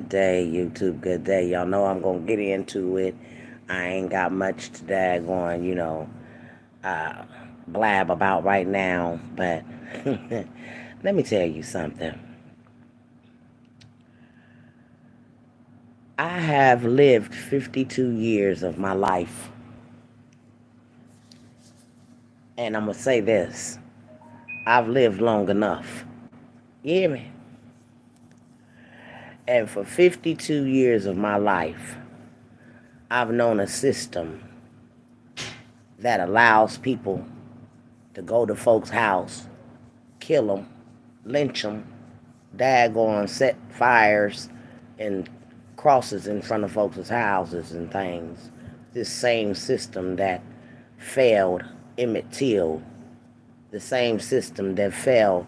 day, YouTube. Good day. Y'all know I'm going to get into it. I ain't got much to daggone, uh, blab about right now. But let me tell you something. I have lived 52 years of my life. And I'm going to say this. I've lived long enough. You hear me? And for 52 years of my life, I've known a system that allows people to go to folks' house, kill them, lynch them, daggone set fires and crosses in front of folks' houses and things. This same system that failed Emmett Till, the same system that failed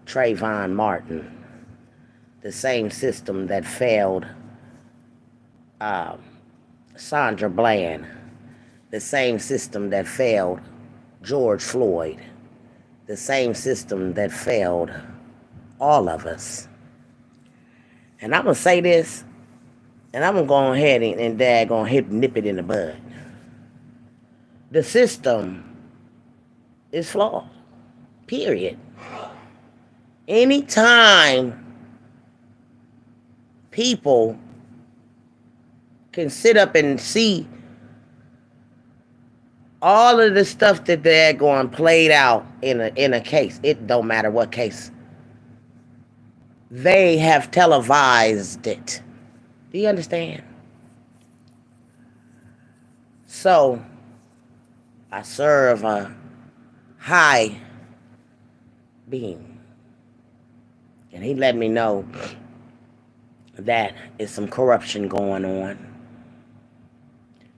Trayvon Martin, the same system that failed Sandra Bland, the same system that failed George Floyd, the same system that failed all of us. And I'm going to say this, and I'm going to go ahead and daggone nip it in the bud. The system is flawed, period. Anytime people can sit up and see all of the stuff that they're going played out in a case, it don't matter what case, they have televised it. Do you understand? So I serve a high being, and he let me know that it's some corruption going on.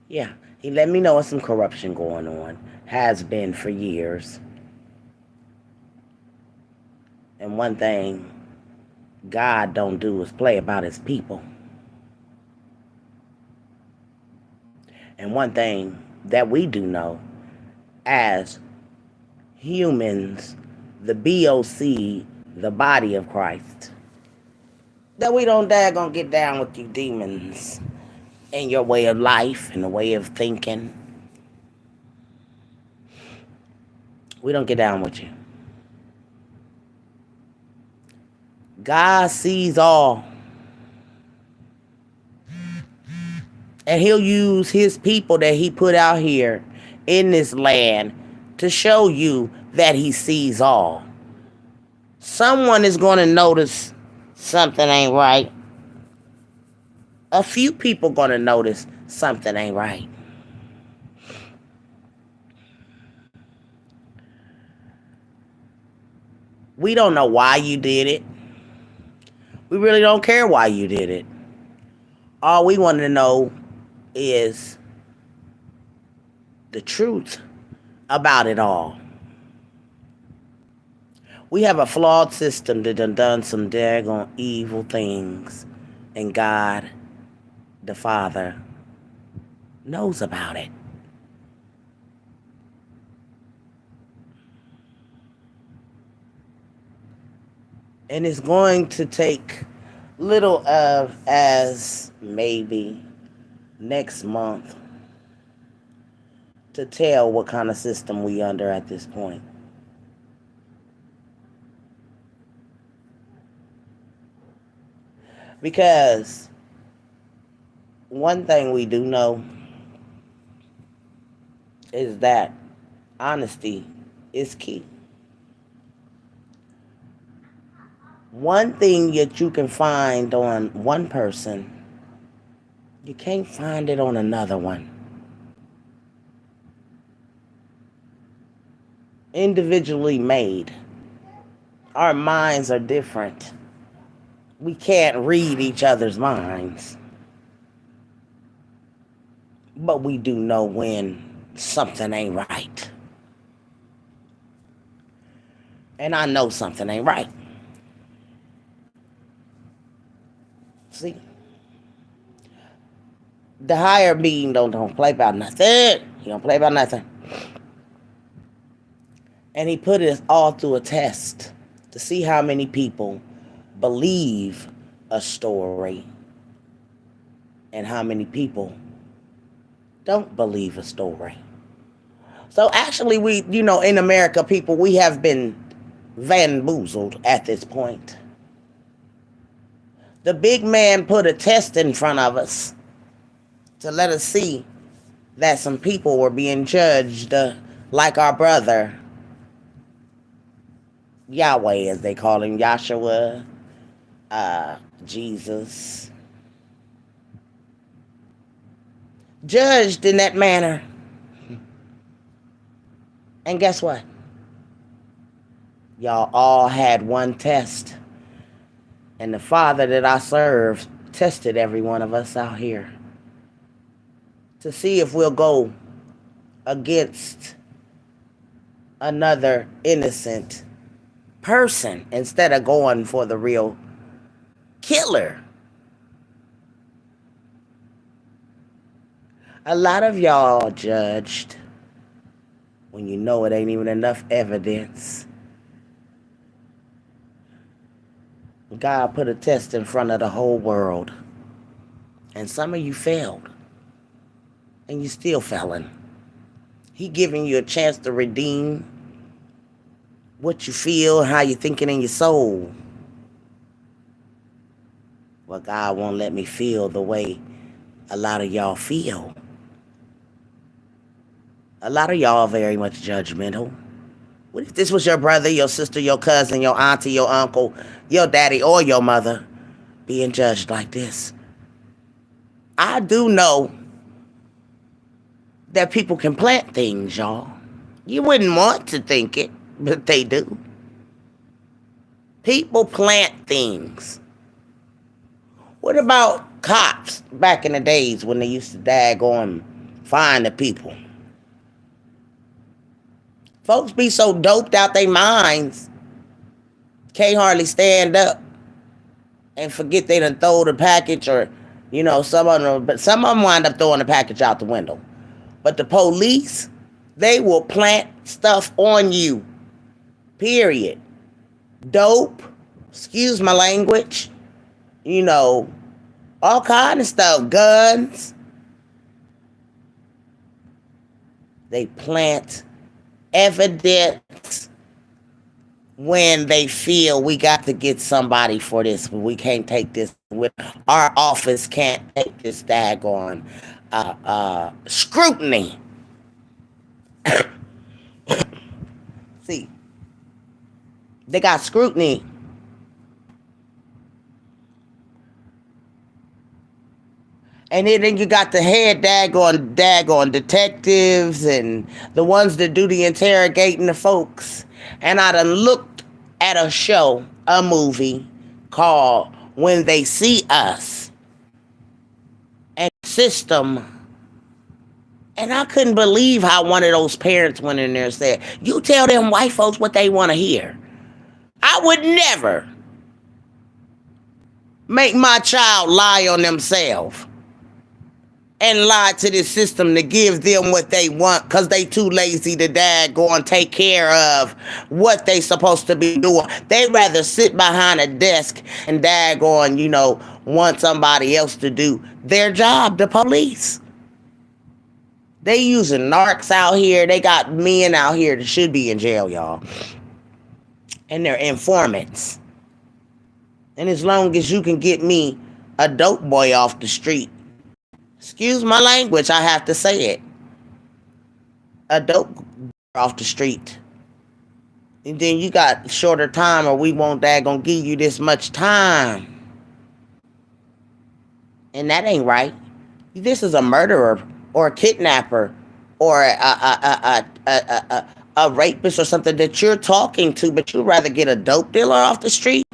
Yeah, he let me know it's some corruption going on. Has been for years. And one thing God don't do is play about his people. And one thing that we do know as humans, the BOC, the body of Christ, that we don't daggone get down with you demons and your way of life and the way of thinking. We don't get down with you. God sees all. And he'll use his people that he put out here in this land to show you that he sees all. Someone is going to notice something ain't right. A few people going to notice something ain't right. We don't know why you did it. We really don't care why you did it. All we want to know is the truth about it all. We have a flawed system that done some daggone evil things, and God, the Father, knows about it. And it's going to take little of as maybe next month to tell what kind of system we under at this point. Because one thing we do know is that honesty is key. One thing that you can find on one person, you can't find it on another one. Individually made. Our minds are different. We can't read each other's minds. But we do know when something ain't right. And I know something ain't right. See? The higher being don't play about nothing. He don't play about nothing. And he put it all through a test to see how many people believe a story and how many people don't believe a story. So actually, in America, people, we have been bamboozled at this point. The big man put a test in front of us to let us see that some people were being judged like our brother, Yahweh, as they call him, Yahshua, Jesus, judged in that manner. And guess what? Y'all all had one test. And the Father that I serve tested every one of us out here to see if we'll go against another innocent person instead of going for the real killer. A lot of y'all judged when you know it ain't even enough evidence. God put a test in front of the whole world. And some of you failed. And you still failing. He giving you a chance to redeem what you feel, how you're thinking in your soul. Well, God won't let me feel the way a lot of y'all feel. A lot of y'all are very much judgmental. What if this was your brother, your sister, your cousin, your auntie, your uncle, your daddy, or your mother being judged like this? I do know that people can plant things, y'all. You wouldn't want to think it, but they do. People plant things. What about cops back in the days when they used to daggone find the people? Folks be so doped out their minds, can't hardly stand up and forget they done throw the package, or, some of them wind up throwing the package out the window. But the police, they will plant stuff on you. Period. Dope, excuse my language, all kind of stuff, guns. They plant evidence when they feel we got to get somebody for this. We can't take this with our office, can't take this daggone scrutiny. See, they got scrutiny. And then you got the head daggone detectives and the ones that do the interrogating the folks. And I done looked at a movie called When They See Us, and system. And I couldn't believe how one of those parents went in there and said, you tell them white folks what they want to hear. I would never make my child lie on themselves and lie to this system to give them what they want because they too lazy to daggone take care of what they supposed to be doing. They rather sit behind a desk and daggone, want somebody else to do their job, the police. They using narcs out here. They got men out here that should be in jail, y'all. And they're informants. And as long as you can get me a dope boy off the street, excuse my language, I have to say it, a dope off the street, and then you got shorter time, or we won't daggone give you this much time. And that ain't right. This is a murderer or a kidnapper or a rapist or something that you're talking to, but you'd rather get a dope dealer off the street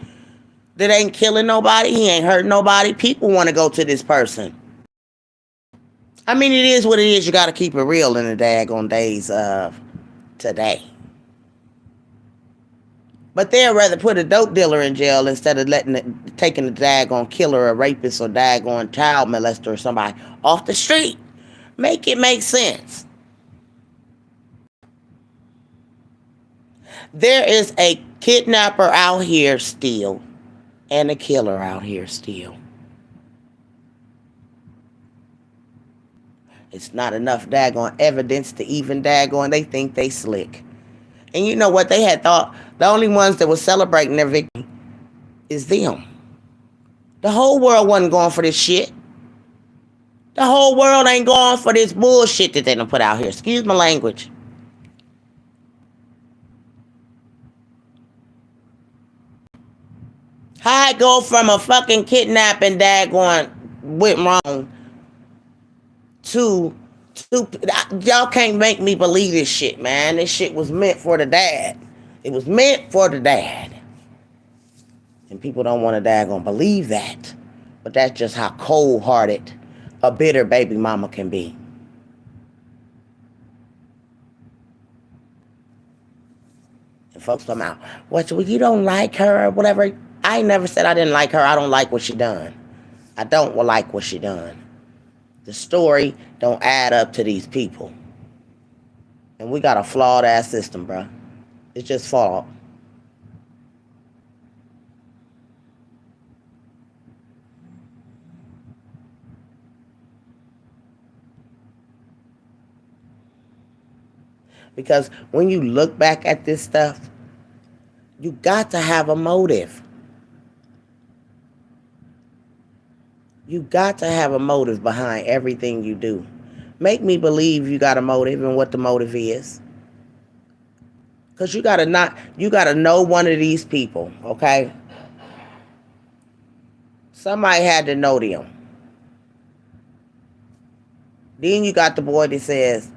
that ain't killing nobody, he ain't hurting nobody. People want to go to this person. I mean, it is what it is. You got to keep it real in the daggone days of today. But they'd rather put a dope dealer in jail instead of taking the daggone killer or rapist or daggone child molester or somebody off the street. Make it make sense. There is a kidnapper out here still and a killer out here still. It's not enough daggone evidence to even daggone. They think they slick. And you know what? They had thought the only ones that were celebrating their victory is them. The whole world wasn't going for this shit. The whole world ain't going for this bullshit that they done put out here. Excuse my language. How I go from a fucking kidnapping daggone went wrong to y'all can't make me believe this shit, man. This shit was meant for the dad. It was meant for the dad. And people don't want to daggone believe that. But that's just how cold-hearted a bitter baby mama can be. And folks come out, what, you don't like her or whatever. I never said I didn't like her. I don't like what she done. I don't like what she done. The story don't add up to these people. And we got a flawed ass system, bro. It's just flawed. Because when you look back at this stuff, you got to have a motive. You got to have a motive behind everything you do. Make me believe you got a motive and what the motive is. Because you gotta know one of these people, okay? Somebody had to know them. Then you got the boy that says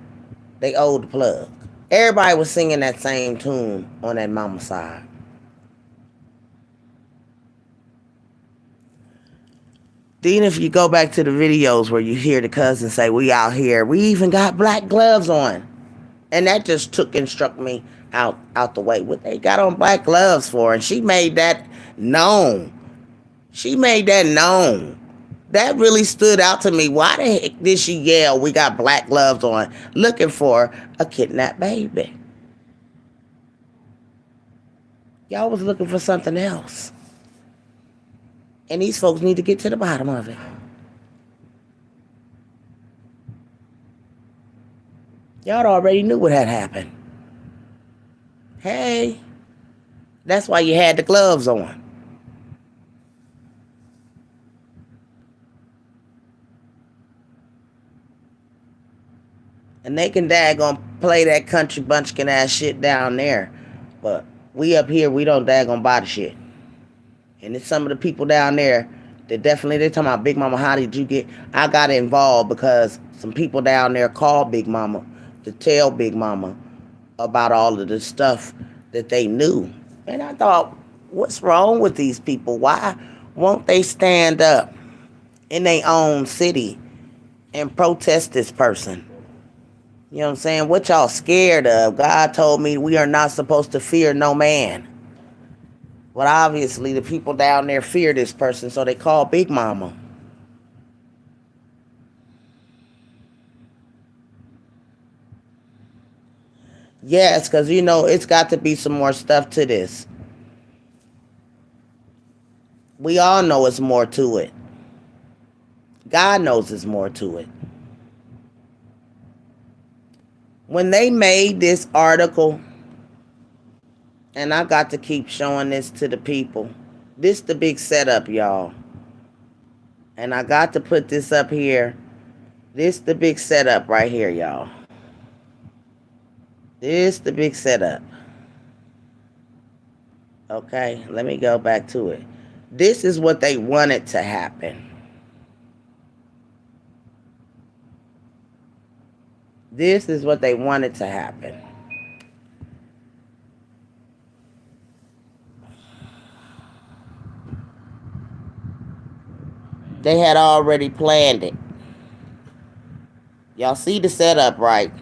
they owed the plug. Everybody was singing that same tune on that mama side. Then if you go back to the videos where you hear the cousin say, we out here, we even got black gloves on. And that just took and struck me out the way. What they got on black gloves for? And she made that known. She made that known. That really stood out to me. Why the heck did she yell, we got black gloves on, looking for a kidnapped baby? Y'all was looking for something else. And these folks need to get to the bottom of it. Y'all already knew what had happened. Hey, that's why you had the gloves on. And they can daggone play that country bunchkin ass shit down there. But we up here, we don't daggone buy the shit. And it's some of the people down there that definitely, they're talking about, Big Mama, how did you get... I got involved because some people down there called Big Mama to tell Big Mama about all of the stuff that they knew. And I thought, what's wrong with these people? Why won't they stand up in their own city and protest this person? You know what I'm saying? What y'all scared of? God told me we are not supposed to fear no man. But obviously the people down there fear this person, so they call Big Mama. Yes, because, you know, it's got to be some more stuff to this. We all know it's more to it. God knows there's more to it. When they made this article, and I got to keep showing this to the people, this the big setup, y'all. And I got to put this up here. This the big setup right here, y'all. This the big setup. Okay, let me go back to it. This is what they wanted to happen. This is what they wanted to happen. They had already planned it. Y'all see the setup, right?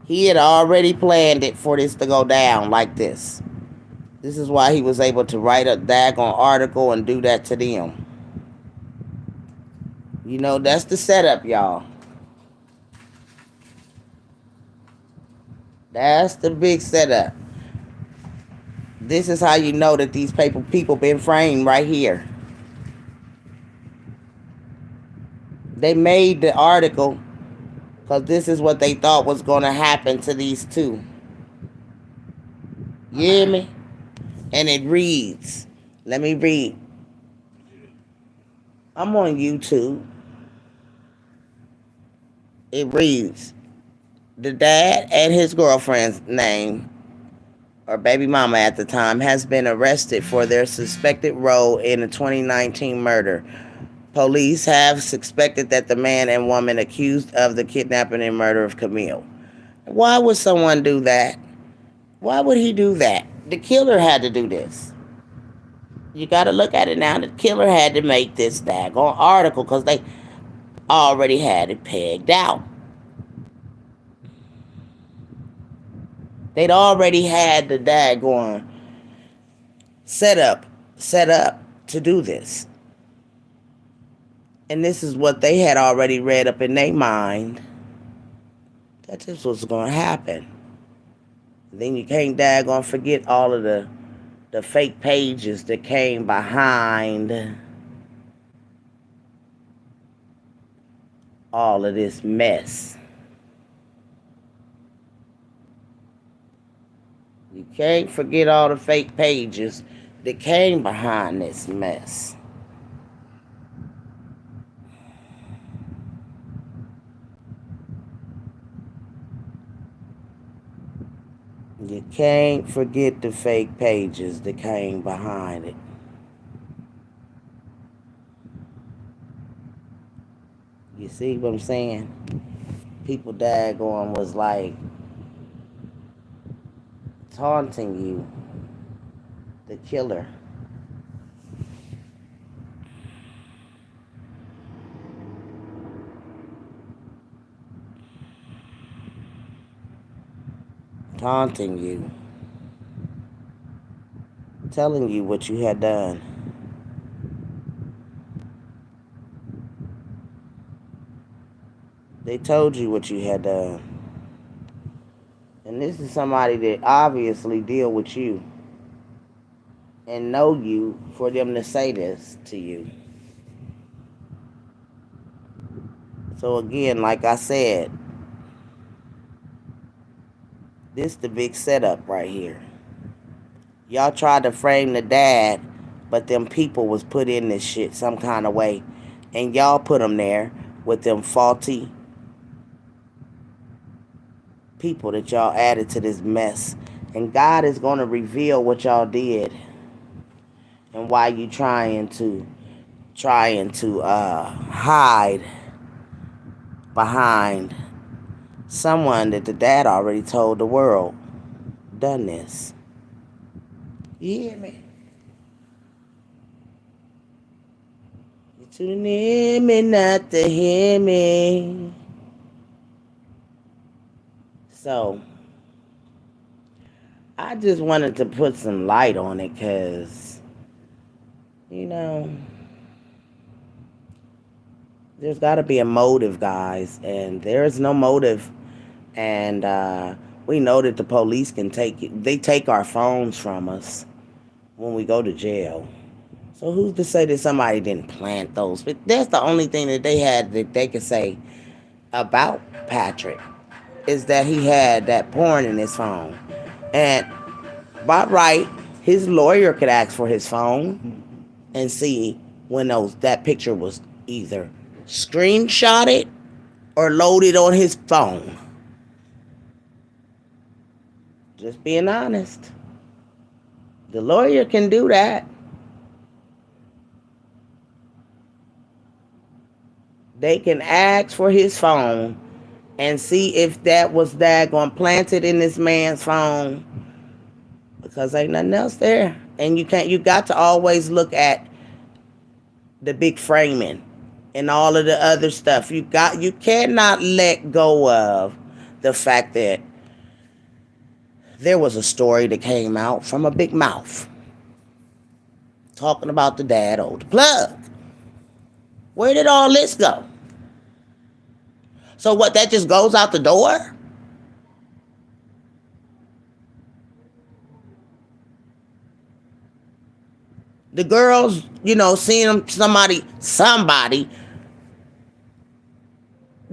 He had already planned it for this to go down like this. This is why he was able to write a daggone article and do that to them. You know, that's the setup, y'all. That's the big setup. This is how you know that these people been framed right here. They made the article because this is what they thought was going to happen to these two. You hear me? And it reads, let me read. I'm on YouTube. It reads, the dad and his girlfriend's name, or baby mama at the time, has been arrested for their suspected role in a 2019 murder. Police have suspected that the man and woman accused of the kidnapping and murder of Camille. Why would someone do that? Why would he do that? The killer had to do this. You got to look at it now. The killer had to make this daggone article because they already had it pegged out. They'd already had the daggone set up to do this. And this is what they had already read up in their mind, that this was going to happen. Then you can't daggone forget all of the fake pages that came behind all of this mess. You can't forget all the fake pages that came behind this mess. You can't forget the fake pages that came behind it. You see what I'm saying? People daggone was like taunting you, the killer. Taunting you, telling you what you had done. They told you what you had done. And this is somebody that obviously deal with you and know you for them to say this to you. So again, like I said, this the big setup right here. Y'all tried to frame the dad, but them people was put in this shit some kind of way. And y'all put them there with them faulty people that y'all added to this mess. And God is going to reveal what y'all did and why you trying to hide behind someone that the dad already told the world done this. You hear me? You tune in me not to hear me. So I just wanted to put some light on it because, you know, there's got to be a motive, guys, and there is no motive. And we know that the police can they take our phones from us when we go to jail. So who's to say that somebody didn't plant those? But that's the only thing that they had that they could say about Patrick, is that he had that porn in his phone. And by right, his lawyer could ask for his phone and see when that picture was either screenshotted or loaded on his phone. Just being honest. The lawyer can do that. They can ask for his phone and see if that was daggone planted in this man's phone, because ain't nothing else there. And you got to always look at the big framing and all of the other stuff. You cannot let go of the fact that there was a story that came out from a big mouth talking about the dad owed the plug. Where did all this go? So what, that just goes out the door? The girls, seeing somebody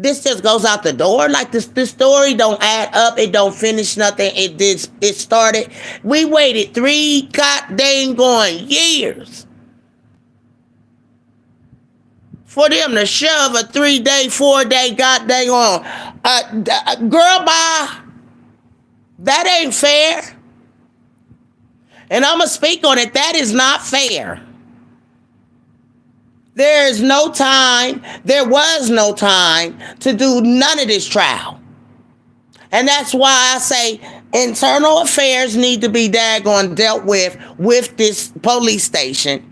This just goes out the door. Like this story don't add up. It don't finish nothing. It started. We waited 3 goddamn going years for them to shove a 3-day, 4-day goddamn on. Girl, bye. That ain't fair. And I'm going to speak on it. That is not fair. There is no time. There was no time to do none of this trial. And that's why I say internal affairs need to be daggone dealt with this police station.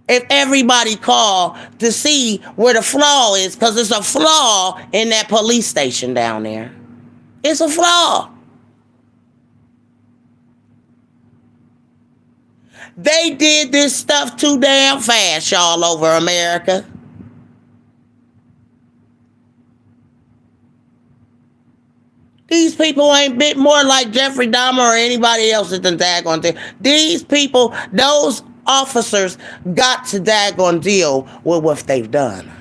If everybody call to see where the flaw is, because there's a flaw in that police station down there. It's a flaw. They did this stuff too damn fast, y'all, over America. These people ain't bit more like Jeffrey Dahmer or anybody else than daggone thing. These people, those officers got to daggone deal with what they've done.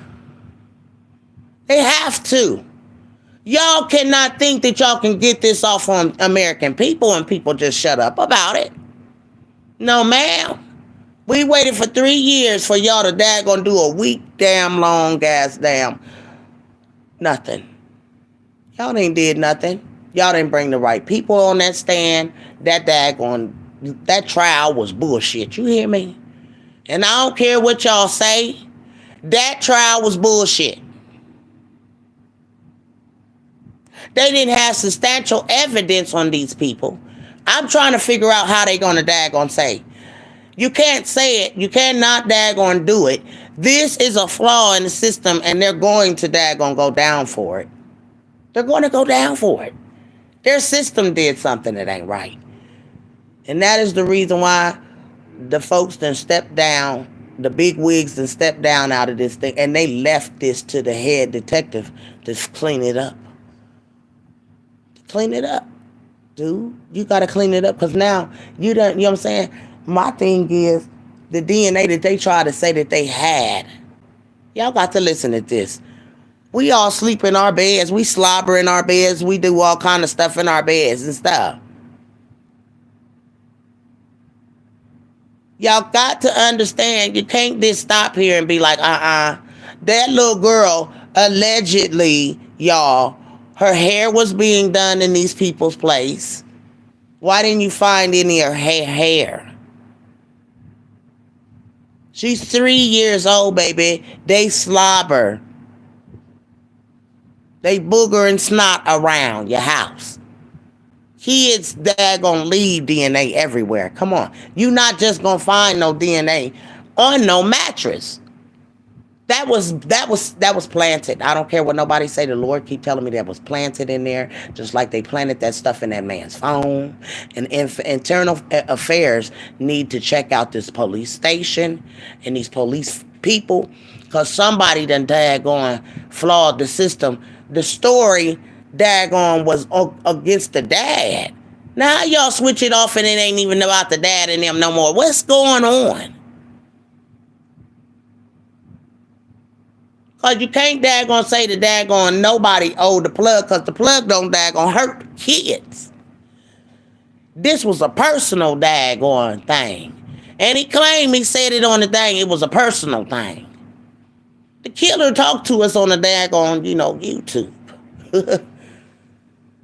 They have to. Y'all cannot think that y'all can get this off on American people and people just shut up about it. No, ma'am. We waited for 3 years for y'all to daggone do a week damn long ass damn nothing. Y'all ain't did nothing. Y'all didn't bring the right people on that stand. That trial was bullshit. You hear me? And I don't care what y'all say. That trial was bullshit. They didn't have substantial evidence on these people. I'm trying to figure out how they gonna daggone say. You can't say it. You cannot daggone do it. This is a flaw in the system, and they're going to daggone go down for it. They're going to go down for it. Their system did something that ain't right. And that is the reason why the folks done stepped down, the big wigs done stepped down out of this thing, and they left this to the head detective to clean it up. Clean it up. Dude, you got to clean it up, because now you don't, you know what I'm saying? My thing is the DNA that they try to say that they had. Y'all got to listen to this. We all sleep in our beds. We slobber in our beds. We do all kind of stuff in our beds and stuff. Y'all got to understand, you can't just stop here and be like, That little girl, allegedly, y'all, her hair was being done in these people's place. Why didn't you find any of her hair? She's 3 years old, baby. They slobber. They booger and snot around your house. Kids that gonna leave DNA everywhere. Come on. You not just gonna find no DNA on no mattress. That was planted. I don't care what nobody say. The Lord keep telling me that was planted in there, just like they planted that stuff in that man's phone. And internal affairs need to check out this police station and these police people, because somebody done daggone flawed the system. The story daggone was against the dad. Now y'all switch it off and it ain't even about the dad and them no more. What's going on? Because you can't daggone say the daggone nobody owed the plug, because the plug don't daggone hurt kids. This was a personal daggone thing. And he claimed, he said it on the thing, it was a personal thing. The killer talked to us on the daggone, YouTube.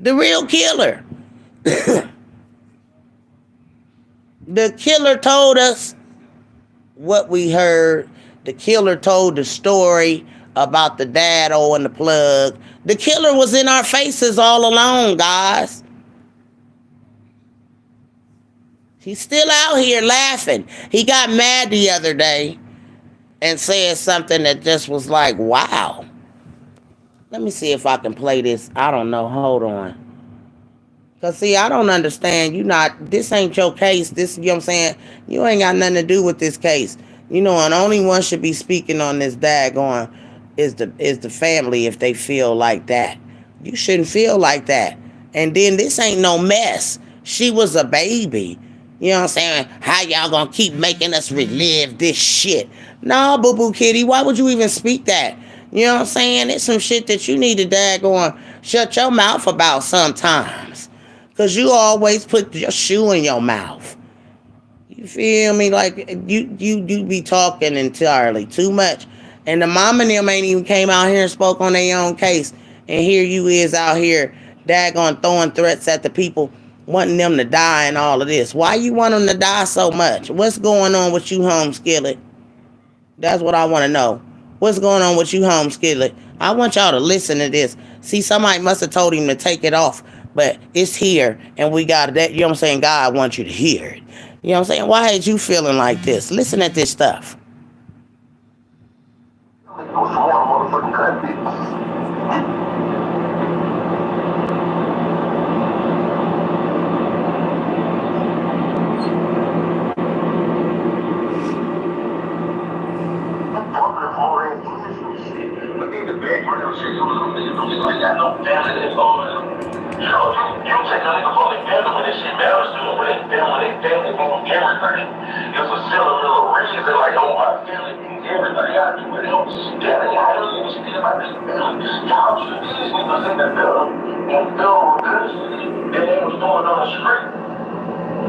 The real killer. The killer told us what we heard. The killer told the story about the dad owing the plug. The killer was in our faces all along, guys. He's still out here laughing. He got mad the other day and said something that just was like, wow. Let me see if I can play this. I don't know. Hold on. Because, see, I don't understand. This ain't your case. This, you know what I'm saying? You ain't got nothing to do with this case. And only one should be speaking on this daggone is the family if they feel like that. You shouldn't feel like that. And then this ain't no mess. She was a baby. You know what I'm saying? How y'all gonna keep making us relive this shit? Nah, boo-boo kitty, why would you even speak that? You know what I'm saying? It's some shit that you need to daggone shut your mouth about sometimes. Cause you always put your shoe in your mouth. You feel me? Like you be talking entirely too much. And the mom and them ain't even came out here and spoke on their own case. And here you is out here daggone throwing threats at the people, wanting them to die and all of this. Why you want them to die so much? What's going on with you, home skillet? That's what I want to know. What's going on with you, home skillet? I want y'all to listen to this. See, somebody must have told him to take it off, but it's here, and we got that. You know what I'm saying? God wants you to hear it. You know what I'm saying? Why is you feeling like this? Listen at this stuff.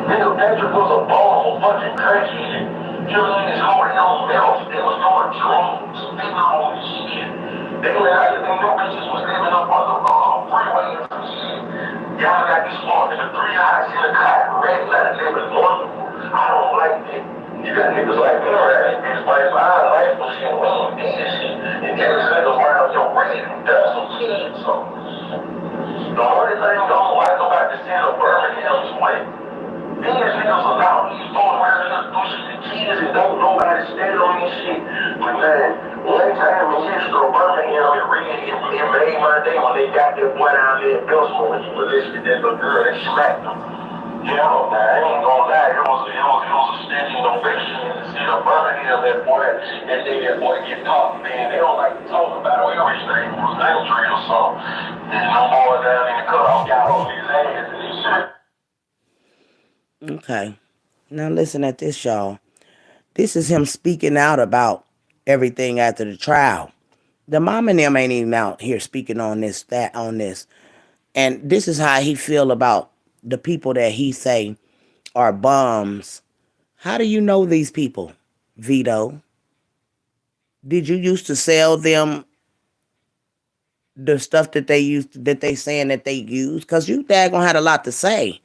Nigga, Patrick was a ball for fucking crackhead. Killing his holding on belts. They was doing drugs. They know all this shit. They were out there, them bitches was living up on the freeway and some shit. Y'all got this one nigga, 3 eyes in the car, red letter, living wonderful. I don't like that. You got niggas like me around this bitch, like my life was shit, we ain't this shit. And then this nigga around your red, that's some kids, so. The only thing I don't like about this town of Birmingham is white. These niggas are out these phone around and pushing the kids and don't nobody stand on this shit. But man, one time in history of Birmingham, it made my day when they got that boy down there in Billsboro when he was listening to that little girl that smacked him. Yeah, man, I ain't gonna lie, it was a standing ovation in the city of Birmingham. That day that boy get caught, man, they don't like to talk about it. We always say it was angry or something. And no boy down in the cutoff got on his ass and he shit. Okay. Now listen at this, y'all. This is him speaking out about everything after the trial. The mom and them ain't even out here speaking on this, that, on this. And this is how he feel about the people that he say are bums. How do you know these people, Vito? Did you used to sell them the stuff that they used, that they saying that they use? Because you daggone had a lot to say.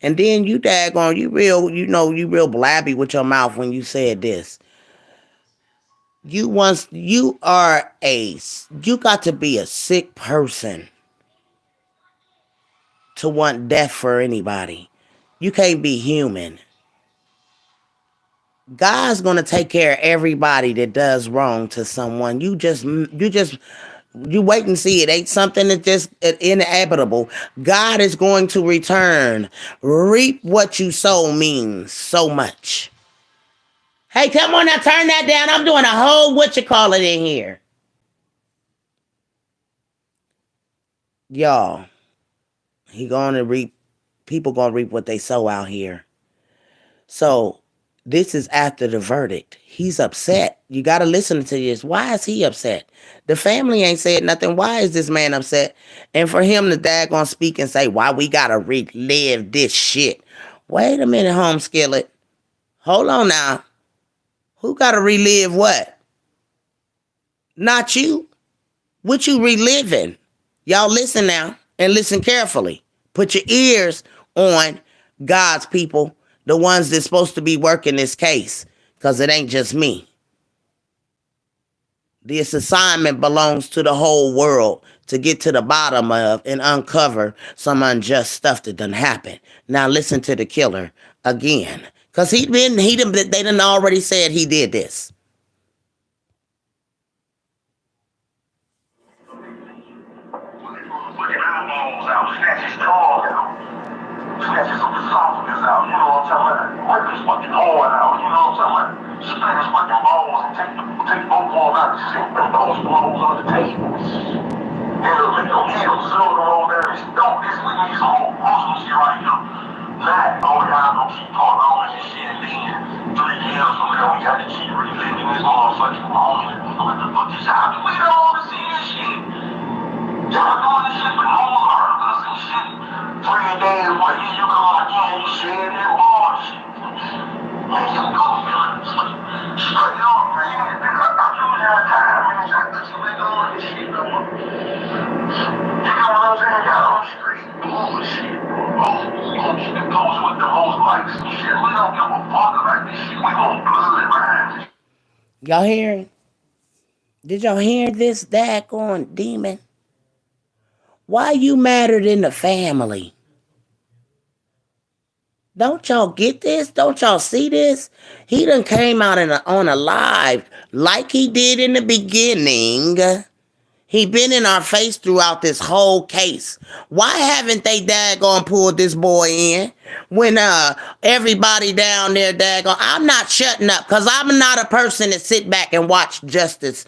And then you daggone, you real blabby with your mouth when you said this. You got to be a sick person to want death for anybody. You can't be human. God's gonna take care of everybody that does wrong to someone. You wait and see. It ain't something that's just inevitable. God is going to return. Reap what you sow means so much. Hey, come on now, turn that down. I'm doing a whole what-you-call-it in here. Y'all, people gonna reap what they sow out here. So this is after the verdict. He's upset. You got to listen to this. Why is he upset? The family ain't said nothing. Why is this man upset? And for him to daggone speak and say, why we got to relive this shit. Wait a minute, home skillet. Hold on now. Who got to relive what? Not you. What you reliving? Y'all listen now and listen carefully. Put your ears on God's people, the ones that's supposed to be working this case, because it ain't just me. This assignment belongs to the whole world to get to the bottom of and uncover some unjust stuff that done happen. Now listen to the killer again, because they done already said he did this. Snatches some esophagus out, you know what I'm talking about? Rip his fucking horn out, you know what I'm talking about? Split his fucking bones and take both of them out and sit them bones on the table. And the legal kill, zero to roll down his throat. This nigga, he's all awesome shit right here. Not, oh, y'all gonna keep going on with this shit and then 3 years from now, we got to keep reliving this motherfucking moment. What the fuck is happening? We know all this Y'all hearing? Did y'all hear this daggone demon? Why you mattered in the family? Don't y'all get this? Don't y'all see this? He done came out on a live like he did in the beginning. He been in our face throughout this whole case. Why haven't they daggone pulled this boy in? When everybody down there daggone, I'm not shutting up because I'm not a person to sit back and watch justice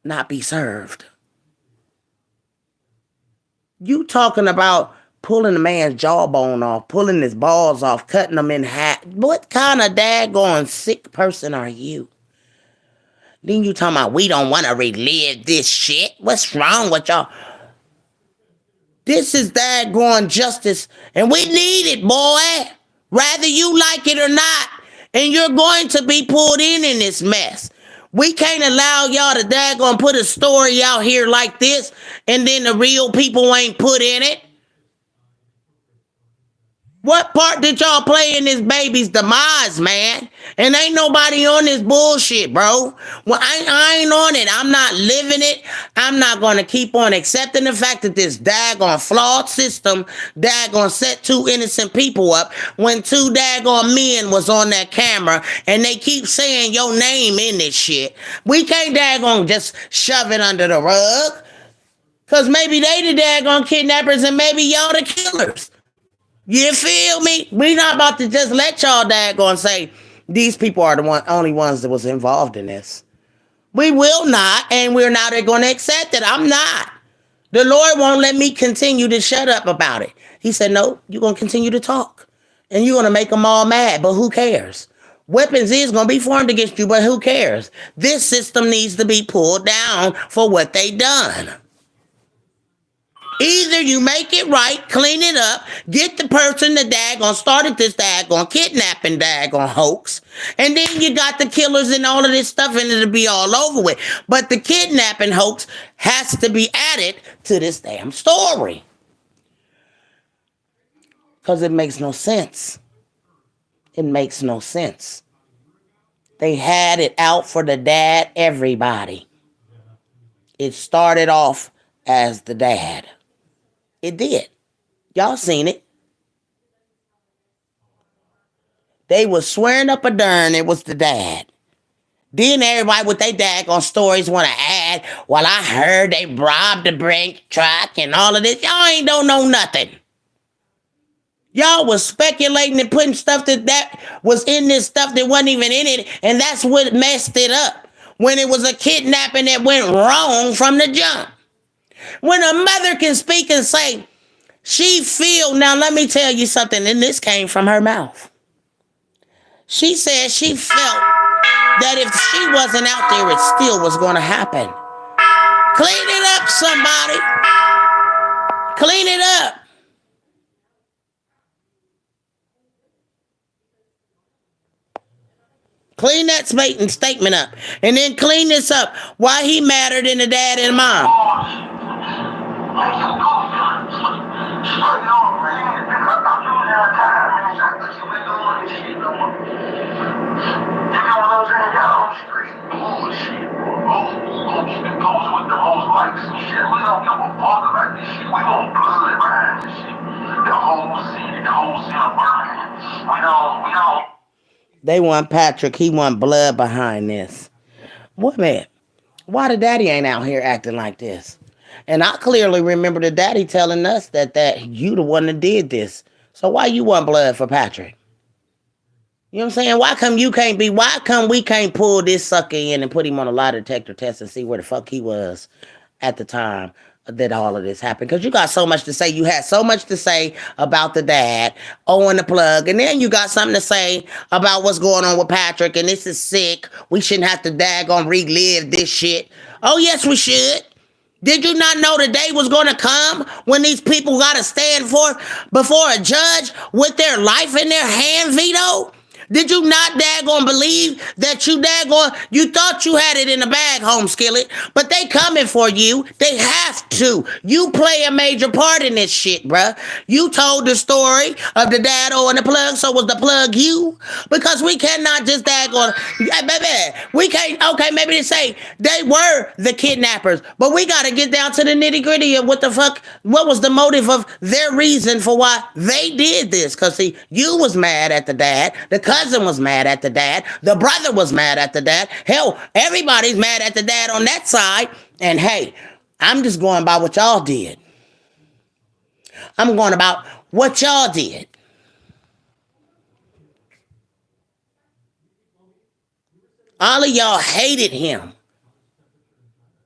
not be served. You talking about pulling a man's jawbone off, pulling his balls off, cutting them in half. What kind of daggone sick person are you? Then you talking about we don't want to relive this shit. What's wrong with y'all? This is daggone justice, and we need it, boy. Rather you like it or not, and you're going to be pulled in this mess. We can't allow y'all to daggone put a story out here like this, and then the real people ain't put in it. What part did y'all play in this baby's demise, man? And ain't nobody on this bullshit, bro. Well, I ain't on it. I'm not living it. I'm not going to keep on accepting the fact that this daggone flawed system daggone set two innocent people up when two daggone men was on that camera and they keep saying your name in this shit. We can't daggone just shove it under the rug. Because maybe they the daggone kidnappers and maybe y'all the killers. You feel me? We not about to just let y'all daggone say these people are the only ones that was involved in this. We will not, and we're not going to accept it. I'm not. The Lord won't let me continue to shut up about it. He said, no, you're going to continue to talk. And you're going to make them all mad, but who cares? Weapons is going to be formed against you, but who cares? This system needs to be pulled down for what they done. Either you make it right, clean it up, get the person that daggone started this daggone kidnapping daggone hoax, and then you got the killers and all of this stuff and it'll be all over with. But the kidnapping hoax has to be added to this damn story. Because it makes no sense. It makes no sense. They had it out for the dad, everybody. It started off as the dad. It did. Y'all seen it. They was swearing up a darn it was the dad. Then everybody with their daggone stories want to add, well, I heard they robbed the brake truck and all of this. Y'all ain't don't know nothing. Y'all was speculating and putting stuff that was in this stuff that wasn't even in it, and that's what messed it up. When it was a kidnapping that went wrong from the jump. When a mother can speak and say, she feel, now let me tell you something, and this came from her mouth. She said she felt that if she wasn't out there, it still was going to happen. Clean it up, somebody. Clean it up. Clean that statement up. And then clean this up. Why he mattered in the dad and mom. They want Patrick. He want blood behind this. What man? Why the daddy ain't out here acting like this? And I clearly remember the daddy telling us that you the one that did this. So why you want blood for Patrick? You know what I'm saying? Why come we can't pull this sucker in and put him on a lie detector test and see where the fuck he was at the time that all of this happened? Because you got so much to say. You had so much to say about the dad, Owen the plug, and then you got something to say about what's going on with Patrick, and this is sick. We shouldn't have to daggone relive this shit. Oh, yes, we should. Did you not know the day was going to come when these people got to stand before a judge with their life in their hand, Vito? Did you not daggone believe that you thought you had it in the bag, home skillet, but they coming for you. They have to. You play a major part in this shit, bruh. You told the story of the dado and the plug, so was the plug you? Because we cannot just daggone, yeah, baby, we can't, okay, maybe they say they were the kidnappers, but we gotta get down to the nitty gritty of what was the motive of their reason for why they did this. Because, see, you was mad at the dad, the cousin was mad at the dad, the brother was mad at the dad. Hell, everybody's mad at the dad on that side. And hey, I'm just going by what y'all did. I'm going about what y'all did. All of y'all hated him.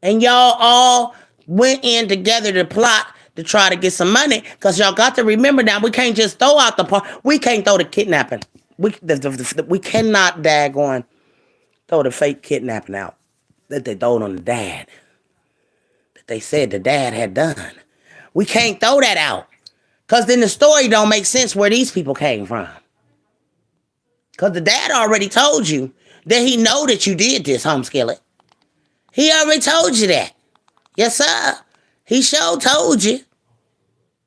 And y'all all went in together to plot to try to get some money. Because y'all got to remember now, we can't just throw out the part. We can't throw the kidnapping. We cannot daggone throw the fake kidnapping out that they throwed on the dad. That they said the dad had done. We can't throw that out. Because then the story don't make sense where these people came from. Because the dad already told you that he know that you did this, home skillet. He already told you that. Yes, sir. He sure told you.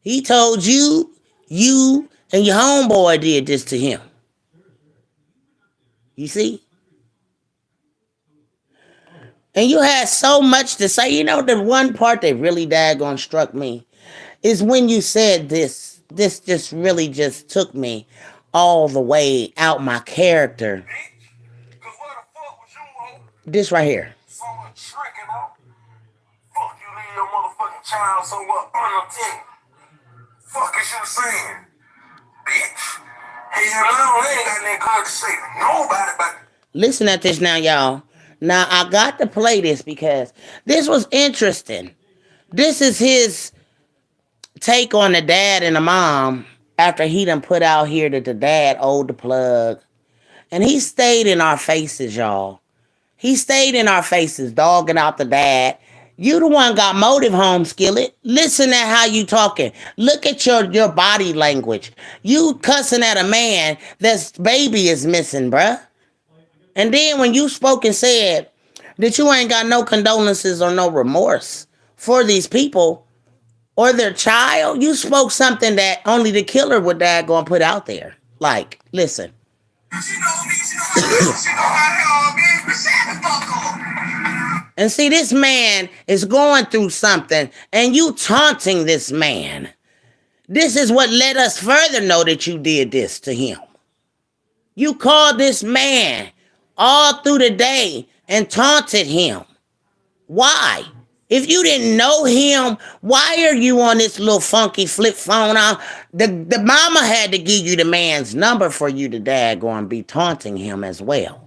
He told you, and your homeboy did this to him. You see? And you had so much to say. You know, the one part that really daggone struck me is when you said this. This just really just took me all the way out my character. This right here. Fuck you, leave your motherfucking child somewhere unattended. Fuck is you saying, bitch? Hey, you know, ain't got nothing good to say to nobody about it. Listen at this now, y'all. Now, I got to play this because this was interesting. This is his take on the dad and the mom after he done put out here that the dad owed the plug. And he stayed in our faces, y'all. He stayed in our faces, dogging out the dad. You the one got motive, home skillet. Listen at how you talking. Look at your body language. You cussing at a man that's baby is missing, bruh. And then when you spoke and said that you ain't got no condolences or no remorse for these people or their child, you spoke something that only the killer would daggone put out there. Like, listen. And see, this man is going through something, and you taunting this man. This is what let us further know that you did this to him. You called this man all through the day and taunted him. Why? If you didn't know him, why are you on this little funky flip phone? The mama had to give you the man's number for you to daggone be taunting him as well.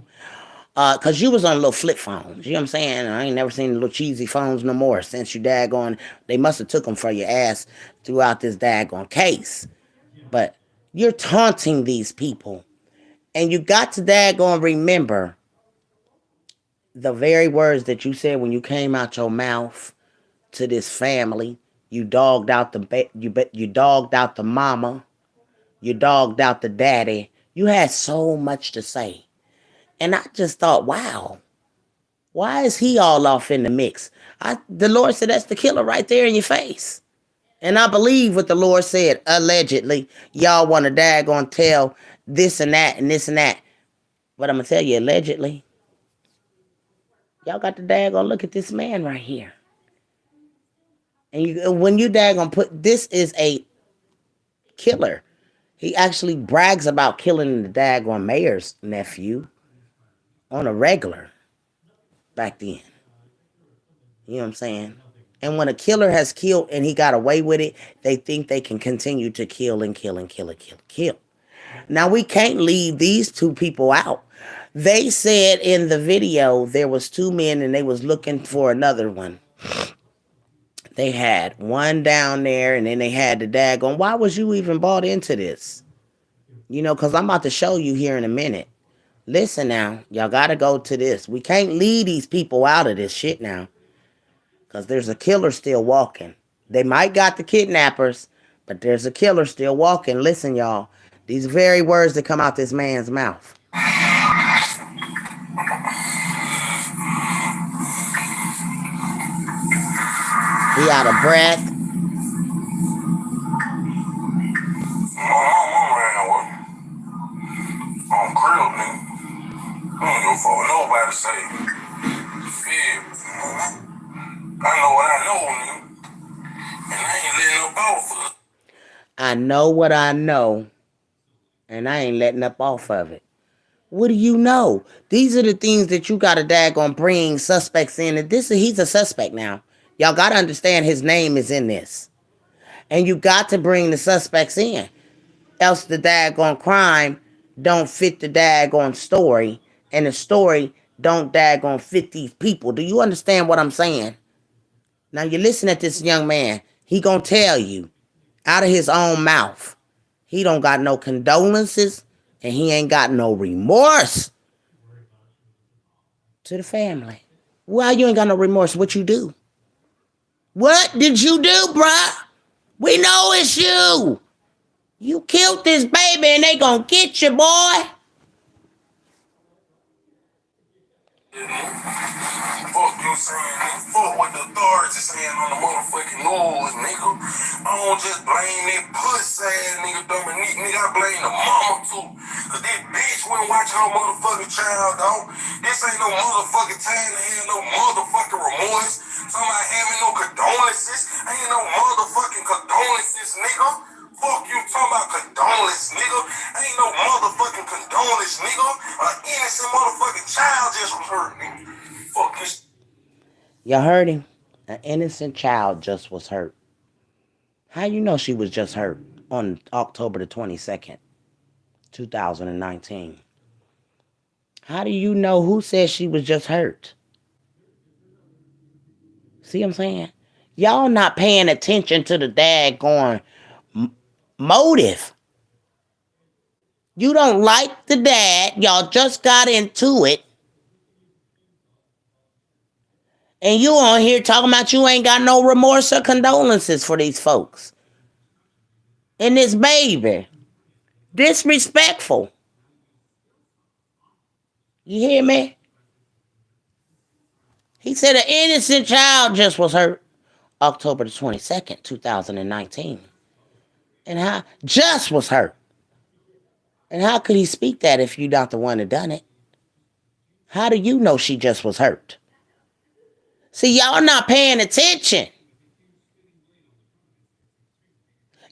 Because you was on little flip phones. You know what I'm saying? I ain't never seen the little cheesy phones no more since you daggone. They must have took them for your ass throughout this daggone case. But you're taunting these people. And you got to daggone remember the very words that you said when you came out your mouth to this family. You dogged out you dogged out the mama. You dogged out the daddy. You had so much to say. And I just thought, wow, why is he all off in the mix? The Lord said, that's the killer right there in your face. And I believe what the Lord said, allegedly. Y'all want to daggone tell this and that and this and that. But I'm going to tell you, allegedly, y'all got to daggone look at this man right here. And when you daggone put, this is a killer. He actually brags about killing the daggone mayor's nephew on a regular back then. You know what I'm saying? And when a killer has killed and he got away with it, they think they can continue to kill and kill and kill and kill and kill. Now, we can't leave these two people out. They said in the video there was two men and they was looking for another one. They had one down there and then they had the daggone. Why was you even bought into this? You know, because I'm about to show you here in a minute. Listen now, y'all got to go to this. We can't leave these people out of this shit now. Because there's a killer still walking. They might got the kidnappers, but there's a killer still walking. Listen, y'all. These very words that come out this man's mouth. He out of breath. My mama ran with on crib, nigga. I don't give a fuck what nobody say. Feel me? I know what I know, nigga. And I ain't letting up off of it. I know what I know, and I ain't letting up off of it. What do you know? These are the things that you got to daggone bring suspects in. And he's a suspect now. Y'all got to understand his name is in this. And you got to bring the suspects in. Else the daggone crime don't fit the daggone story. And the story don't daggone fit these people. Do you understand what I'm saying? Now you listen at this young man. He gonna tell you out of his own mouth. He don't got no condolences and he ain't got no remorse to the family. Why you ain't got no remorse? What you do? What did you do, bruh? We know it's you. You killed this baby and they gonna get you, boy. Fuck you saying, nigga. Fuck what the authorities saying on the motherfucking news, nigga. I don't just blame that pussy ass nigga Dominique, nigga. I blame the mama too. Cause this bitch wouldn't watch her motherfucking child, dog. This ain't no motherfucking time to have no motherfucking remorse. Somebody having no condolences. Ain't no motherfucking condolences, nigga. Fuck you talking about condolence, nigga. Ain't no motherfucking condolence, nigga. An innocent motherfucking child just was hurt, nigga. Fuck this. Y'all heard him? An innocent child just was hurt. How you know she was just hurt on October the 22nd, 2019? How do you know who said she was just hurt? See what I'm saying? Y'all not paying attention to the daggone motive. You don't like the dad. Y'all just got into it. And you on here talking about you ain't got no remorse or condolences for these folks. And this baby. Disrespectful. You hear me? He said an innocent child just was hurt October the 22nd, 2019. And how just was hurt. And how could he speak that if you're not the one that done it? How do you know she just was hurt? See, y'all not paying attention.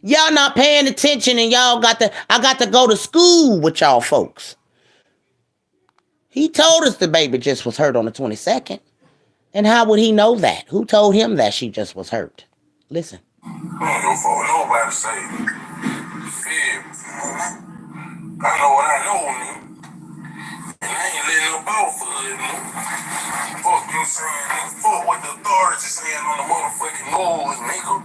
Y'all not paying attention and I got to go to school with y'all folks. He told us the baby just was hurt on the 22nd. And how would he know that? Who told him that she just was hurt? Listen. I don't give a fuck what nobody say. Feel me? I know what I know, nigga. And I ain't letting no bow for it, nigga. Fuck you saying, nigga. Fuck what the authorities saying on the motherfucking news, nigga.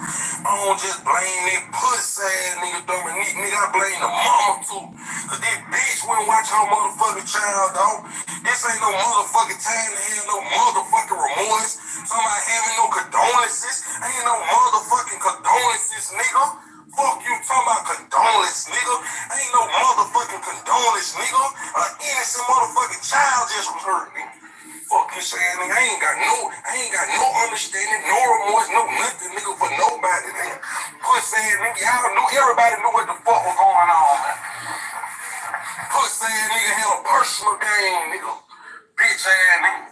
I don't just blame that pussy ass nigga Dominique, nigga. I blame the mama too. Cause this bitch wouldn't watch her motherfucking child, dog. This ain't no motherfucking time to have no motherfucking remorse. Somebody having no condolences. Ain't no motherfucking condolences, nigga. Fuck you talking about condolence, nigga. Ain't no motherfucking condolence, nigga. An innocent motherfucking child just was hurt, nigga. Fuck you saying, nigga. I ain't got no understanding, no remorse, no nothing, nigga, for nobody, nigga. Pussy ass nigga, y'all knew, everybody knew what the fuck was going on, man. Pussy ass nigga had a personal game, nigga. Bitch ass nigga.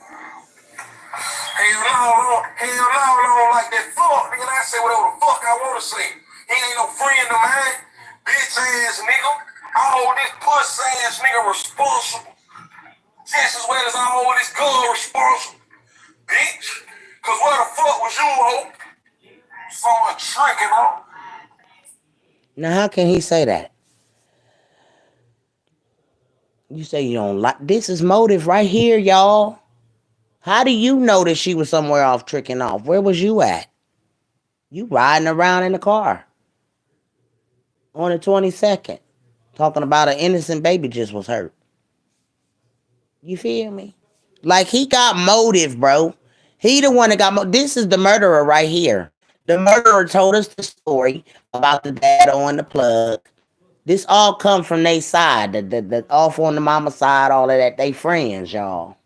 Hell no, I don't like that fuck, nigga. I say whatever the fuck I wanna say. He ain't no friend of mine. Bitch ass nigga. I hold this pussy ass nigga responsible. Just as well as I hold this gun responsible. Bitch. Cause where the fuck was you, hoe? Someone tricking, huh? Now, how can he say that? You say you don't like. This is motive right here, y'all. How do you know that she was somewhere off tricking off? Where was you at? You riding around in the car on the 22nd, talking about an innocent baby just was hurt. You feel me? Like he got motive, bro. He the one that got this is the murderer right here. The murderer told us the story about the dad on the plug. This all come from their side, the off on the mama side, all of that. They friends, y'all.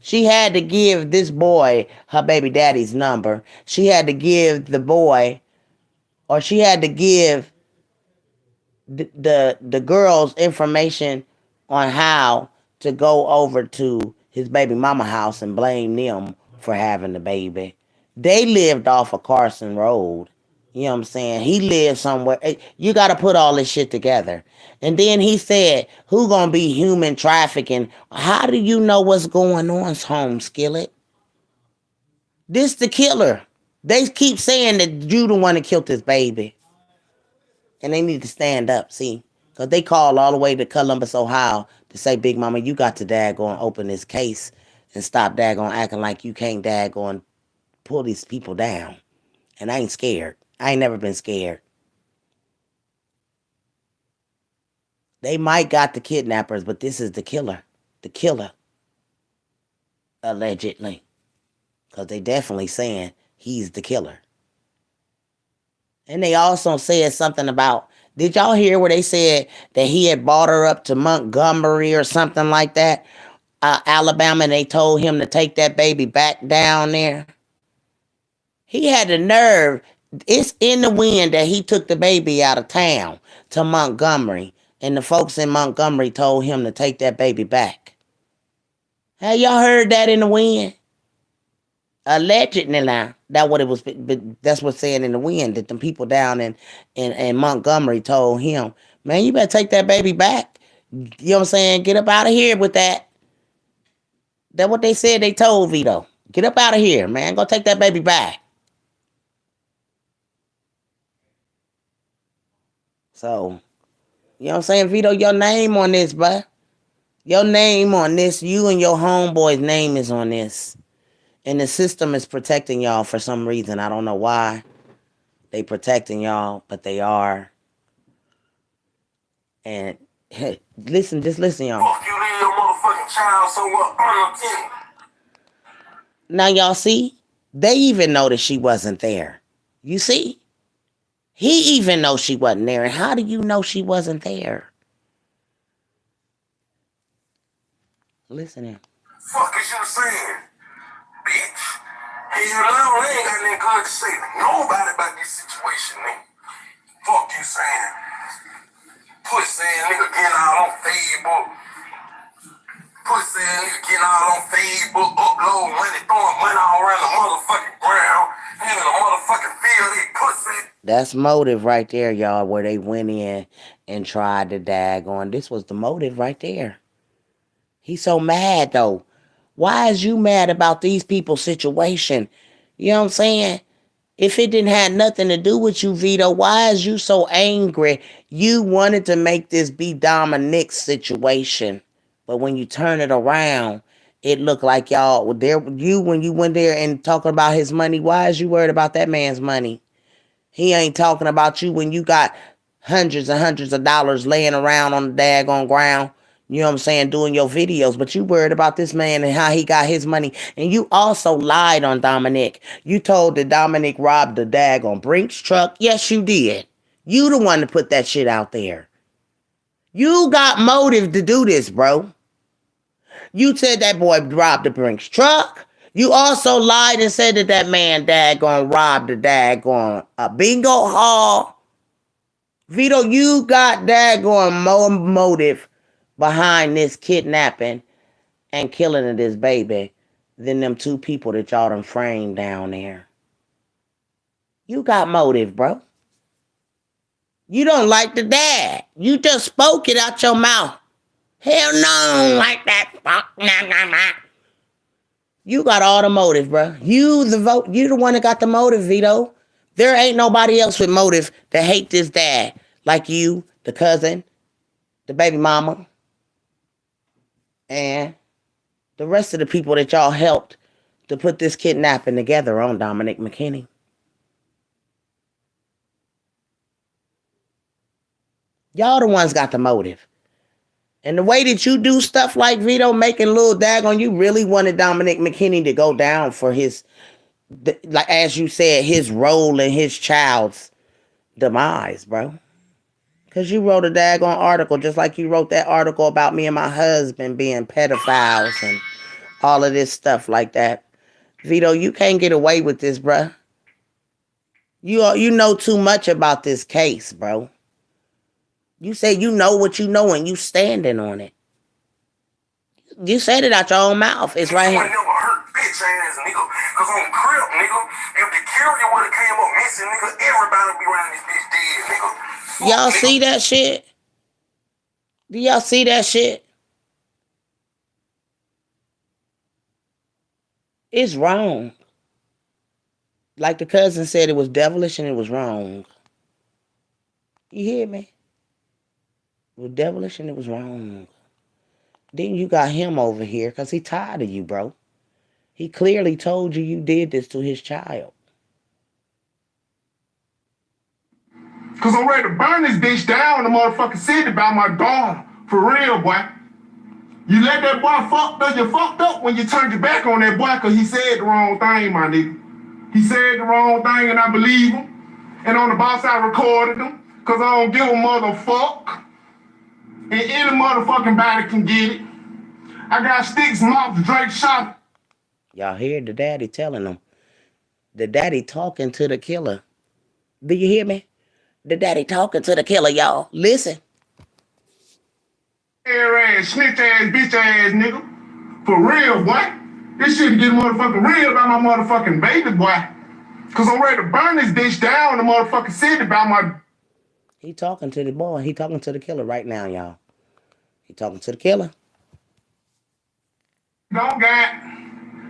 She had to give this boy her baby daddy's number. She had to give the boy, or she had to give the girl's information on how to go over to his baby mama house and blame them for having the baby. They lived off of Carson Road. You know what I'm saying? He lived somewhere. You got to put all this shit together. And then he said, who gonna be human trafficking? How do you know what's going on, home skillet? This the killer. They keep saying that you the one that killed this baby. And they need to stand up, see? Because they called all the way to Columbus, Ohio to say, Big Mama, you got to daggone open this case and stop daggone acting like you can't daggone pull these people down. And I ain't scared. I ain't never been scared. They might got the kidnappers, but this is the killer. The killer. Allegedly. Because they definitely saying he's the killer. And they also said something about, did y'all hear where they said that he had brought her up to Montgomery or something like that, Alabama, and they told him to take that baby back down there? He had the nerve. It's in the wind that he took the baby out of town to Montgomery, and the folks in Montgomery told him to take that baby back. Have y'all heard that in the wind? Allegedly now, that what it was. That's what's saying in the wind that the people down in Montgomery told him, man, you better take that baby back. You know what I'm saying? Get up out of here with that. That's what they said. They told Vito, get up out of here, man. Go take that baby back. So, you know what I'm saying, Vito? Your name on this, bruh. Your name on this. You and your homeboy's name is on this. And the system is protecting y'all for some reason. I don't know why they protecting y'all, but they are. And hey, listen, just listen, y'all. Fuck you, leave your motherfucking child somewhere unattended. Now, y'all see? They even know that she wasn't there. You see? He even knows she wasn't there. And how do you know she wasn't there? Listen here. Fuck is you saying, bitch? Hey, you little ain't got nothing good to say to nobody about this situation, nigga. Fuck you saying. Pussy ass nigga getting out on Facebook. Pussy ass nigga getting out on Facebook, upload money, throwing money all around the motherfucking ground, having a motherfucking field of pussy. That's motive right there, y'all, where they went in and tried to dag on. This was the motive right there. He's so mad, though. Why is you mad about these people's situation? You know what I'm saying? If it didn't have nothing to do with you, Vito, why is you so angry? You wanted to make this be Dominic's situation. But when you turn it around, it looked like y'all, when you went there and talking about his money, why is you worried about that man's money? He ain't talking about you when you got hundreds and hundreds of dollars laying around on the daggone ground. You know what I'm saying? Doing your videos. But you worried about this man and how he got his money. And you also lied on Dominic. You told that Dominic robbed the daggone Brinks truck. Yes, you did. You the one to put that shit out there. You got motive to do this, bro. You said that boy robbed the Brinks truck. You also lied and said that that man daggone robbed the daggone bingo hall. Vito, you got daggone more motive behind this kidnapping and killing of this baby than them two people that y'all done framed down there. You got motive, bro. You don't like the dad. You just spoke it out your mouth. Hell no, I don't like that. You got all the motive, bro. You the one that got the motive, Vito. There ain't nobody else with motive to hate this dad like you, the cousin, the baby mama, and the rest of the people that y'all helped to put this kidnapping together on Dominic McKinney. Y'all the ones got the motive. And the way that you do stuff like Vito making little daggone, you really wanted Dominic McKinney to go down for his, like as you said, his role in his child's demise, bro. Because you wrote a daggone article just like you wrote that article about me and my husband being pedophiles and all of this stuff like that. Vito, you can't get away with this, bruh. You know too much about this case, bro. You say you know what you know and you standing on it. You said it out your own mouth. It's right here. Never hurt bitch ass nigga. Cause on crib, nigga, if the carrier would have came up missing, nigga, everybody would be around this bitch dead, nigga. Y'all see that shit? Do y'all see that shit? It's wrong. Like the cousin said, it was devilish and it was wrong. You hear me? It was devilish and it was wrong. Then you got him over here because he tired of you, bro. He clearly told you you did this to his child. Cause I'm ready to burn this bitch down in the motherfucking city about my daughter. For real, boy. You let that boy fucked up, you fucked up when you turned your back on that boy cause he said the wrong thing, my nigga. He said the wrong thing and I believe him. And on the boss I recorded him. Cause I don't give a motherfuck. And any motherfucking body can get it. I got sticks, mouth, Drake shot. Y'all hear the daddy telling them. The daddy talking to the killer. Do you hear me? The daddy talking to the killer, y'all. Listen. Ass, snitch ass, bitch ass nigga. For real, boy. This shit get motherfucking real about my motherfucking baby, boy. Cause I'm ready to burn this bitch down in the motherfucking city about my... He talking to the boy. He talking to the killer right now, y'all. He talking to the killer. Don't got...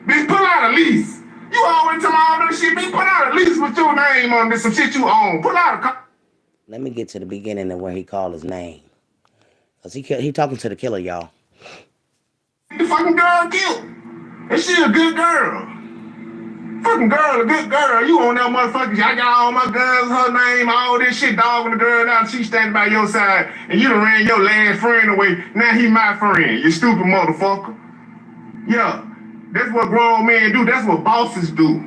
Bitch, put out a lease. You always tell me all that shit, bitch. Put out a lease with your name on this, some shit you own. Put out a... Let me get to the beginning of where he called his name. Cause he talking to the killer, y'all. The fucking girl killed. And she a good girl. Fucking girl, a good girl. You on that motherfucker. I got all my guns, her name, all this shit, dogging the girl out. She standing by your side. And you done ran your last friend away. Now he my friend. You stupid motherfucker. Yeah. That's what grown men do. That's what bosses do.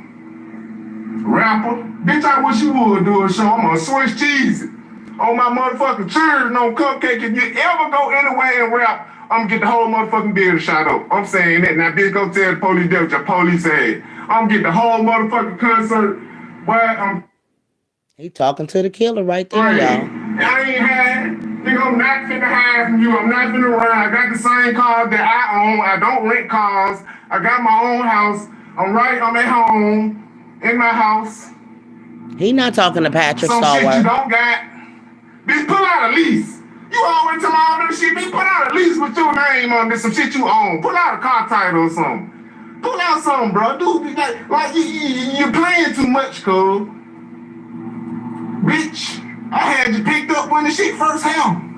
Rapper. Bitch, I wish you would do a show. I'm gonna Swiss cheese it. On my motherfucking children on cupcake. If you ever go anywhere and rap, I'm gonna get the whole motherfucking building shot up. I'm saying that. Now, bitch, go tell the police that what your police said. I'm gonna get the whole motherfucking concert. Boy, I'm... He talking to the killer right there, Right. y'all. I ain't had... Nigga, I'm not finna hide from you. I'm not finna ride. I got the same cars that I own. I don't rent cars. I got my own house. I'm at home. In my house. He not talking to Patrick Some Starwell. shit you don't got. Bitch, pull out a lease. You always tell me all that shit, bitch. Put out a lease with your name on this, some shit you own. Pull out a car title or something. Pull out something, bro. Dude, like you playing too much, cuz. Bitch, I had you picked up when the shit first happened.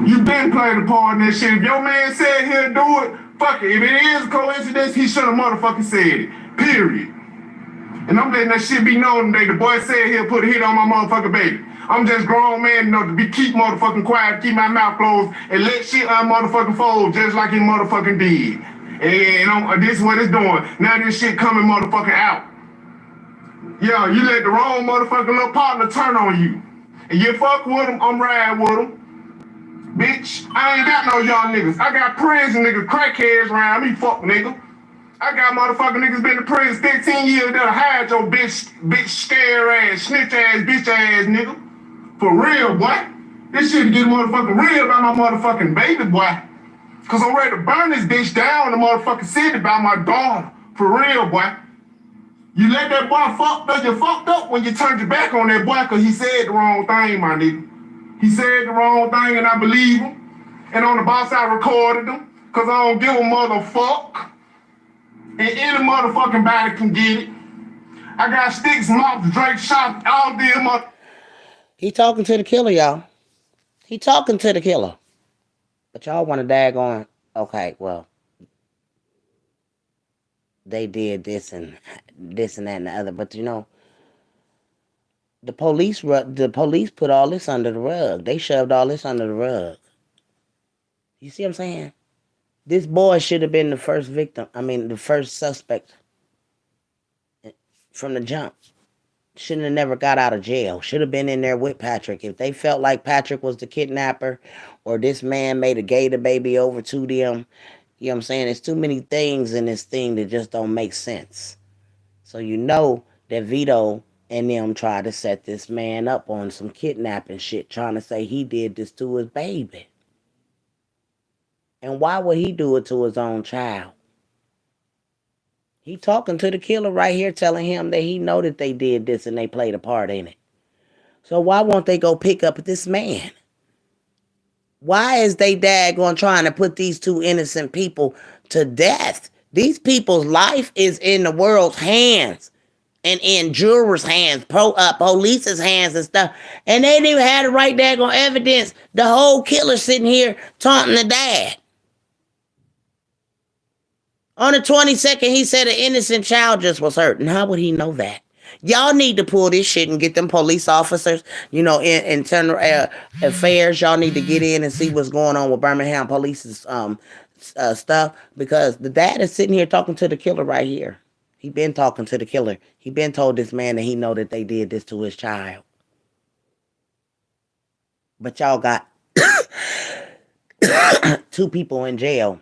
You been playing the part in that shit. If your man said he'll do it, fuck it. If it is a coincidence, he should have motherfucking said it. Period. And I'm letting that shit be known today. The boy said he'll put a hit on my motherfucking baby. I'm just grown man enough to keep motherfucking quiet, keep my mouth closed, and let shit motherfucking fold just like he motherfucking did. And this is what it's doing. Now this shit coming motherfucking out. Yeah, you let the wrong motherfucking little partner turn on you. And you fuck with him, I'm riding with him. Bitch, I ain't got no young niggas. I got prison niggas, crackheads around me, fuck nigga. I got motherfucking niggas been to prison 15 years that'll hide your bitch scare ass, snitch ass, bitch ass nigga. For real, boy. This shit get motherfucking real about my motherfucking baby, boy. Cause I'm ready to burn this bitch down in the motherfucking city about my daughter. For real, boy. You let that boy fucked up, you fucked up when you turned your back on that boy cause he said the wrong thing, my nigga. He said the wrong thing and I believe him. And on the boss I recorded him. Cause I don't give a motherfuck. And any motherfucking body can get it. I got sticks, mouth, Drake shot, all them up. He talking to the killer, y'all. He talking to the killer. But y'all want to daggone, okay, well, they did this and that and the other. But, you know, the police put all this under the rug. They shoved all this under the rug. You see what I'm saying? This boy should have been the first victim. The first suspect from the jump. Shouldn't have never got out of jail. Should have been in there with Patrick. If they felt like Patrick was the kidnapper or this man made a gator baby over to them, You know what I'm saying? There's too many things in this thing that just don't make sense. So you know that Vito and them tried to set this man up on some kidnapping shit, trying to say he did this to his baby. And why would he do it to his own child? He talking to the killer right here, telling him that he know that they did this and they played a part in it. So why won't they go pick up this man? Why is they daggone trying to put these two innocent people to death? These people's life is in the world's hands and in jurors' hands, police's hands and stuff. And they didn't even have the right daggone evidence. The whole killer sitting here taunting the dad. On the 22nd, he said an innocent child just was hurt. And how would he know that? Y'all need to pull this shit and get them police officers, in internal affairs. Y'all need to get in and see what's going on with Birmingham police's stuff, because the dad is sitting here talking to the killer right here. He been talking to the killer. He been told this man that he know that they did this to his child. But y'all got two people in jail,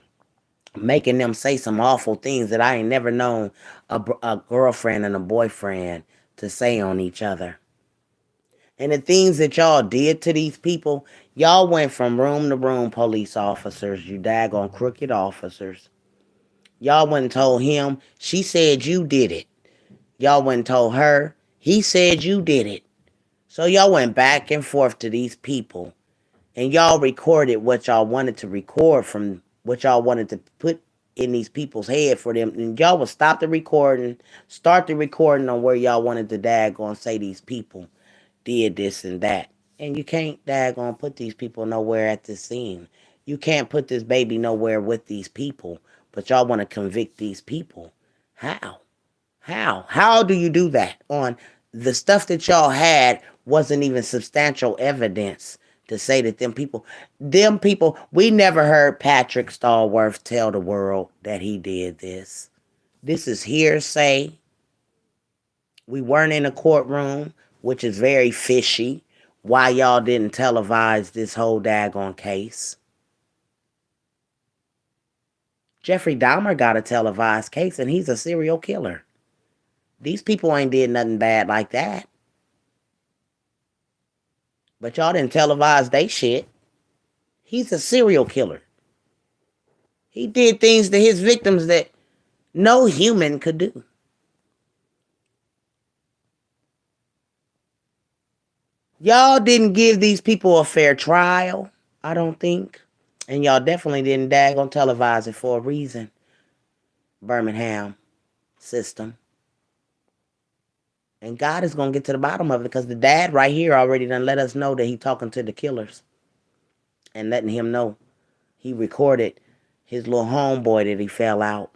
making them say some awful things that I ain't never known a girlfriend and a boyfriend to say on each other. And the things that y'all did to these people, y'all went from room to room, police officers, you daggone crooked officers. Y'all went and told him, she said you did it. Y'all went and told her, he said you did it. So y'all went back and forth to these people, and y'all recorded what y'all wanted to record from what y'all wanted to put in these people's head for them. And y'all would stop the recording, start the recording on where y'all wanted to daggone say these people did this and that. And you can't daggone put these people nowhere at this scene. You can't put this baby nowhere with these people, but y'all want to convict these people. How? How do you do that? On the stuff that y'all had wasn't even substantial evidence to say that them people, we never heard Patrick Stallworth tell the world that he did this. This is hearsay. We weren't in a courtroom, which is very fishy. Why y'all didn't televise this whole daggone case? Jeffrey Dahmer got a televised case, and he's a serial killer. These people ain't did nothing bad like that. But y'all didn't televise they shit. He's a serial killer. He did things to his victims that no human could do. Y'all didn't give these people a fair trial, I don't think. And y'all definitely didn't daggone televise it for a reason. Birmingham system. And God is going to get to the bottom of it, because the dad right here already done let us know that he talking to the killers. And letting him know he recorded his little homeboy that he fell out.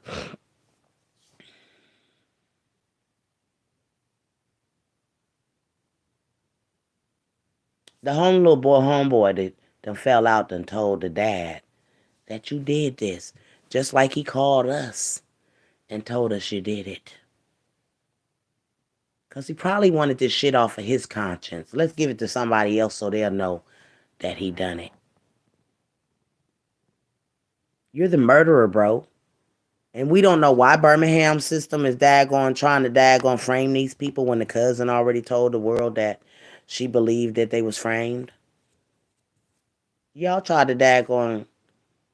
The little homeboy that done fell out done told the dad that you did this. Just like he called us and told us you did it. Because he probably wanted this shit off of his conscience. Let's give it to somebody else so they'll know that he done it. You're the murderer, bro. And we don't know why Birmingham system is trying to daggone frame these people when the cousin already told the world that she believed that they was framed. Y'all tried to daggone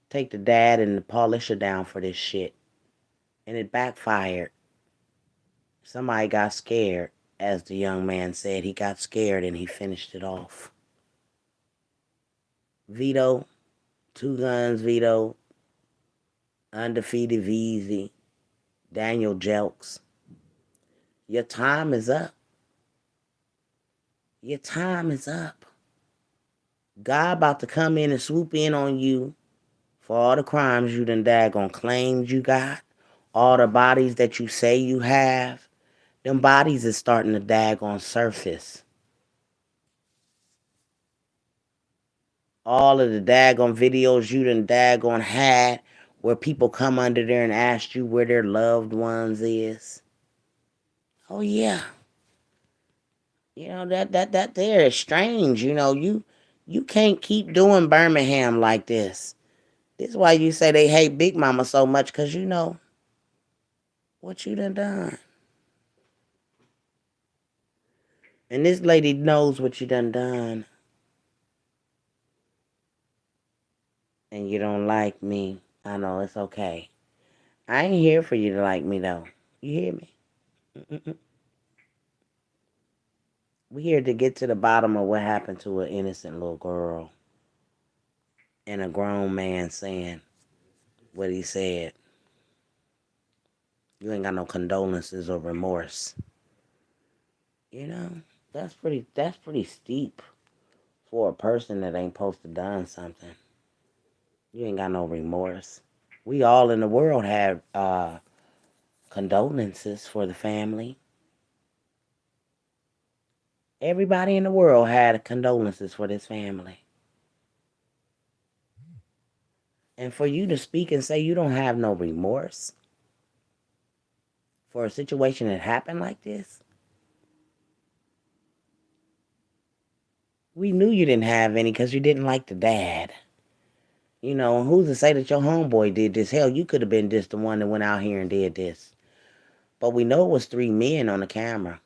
take the dad and the polisher down for this shit. And it backfired. Somebody got scared, as the young man said. He got scared and he finished it off. Vito, Two Guns Vito, Undefeated Veezy, Daniel Jelks. Your time is up. Your time is up. God about to come in and swoop in on you for all the crimes you done daggone claimed you got. All the bodies that you say you have. Them bodies is starting to daggone surface. All of the daggone videos you done daggone had where people come under there and ask you where their loved ones is. Oh yeah. That there is strange. You can't keep doing Birmingham like this. This is why you say they hate Big Mama so much, because you know what you done done. And this lady knows what you done done. And you don't like me. I know, it's okay. I ain't here for you to like me, though. You hear me? Mm-mm. We here to get to the bottom of what happened to an innocent little girl. And a grown man saying what he said. You ain't got no condolences or remorse. You know, that's pretty steep for a person that ain't supposed to done something. You ain't got no remorse. We all in the world have condolences for the family. Everybody in the world had condolences for this family. And for you to speak and say you don't have no remorse for a situation that happened like this, we knew you didn't have any because you didn't like the dad. You know, who's to say that your homeboy did this? Hell, you could have been just the one that went out here and did this. But we know it was three men on the camera.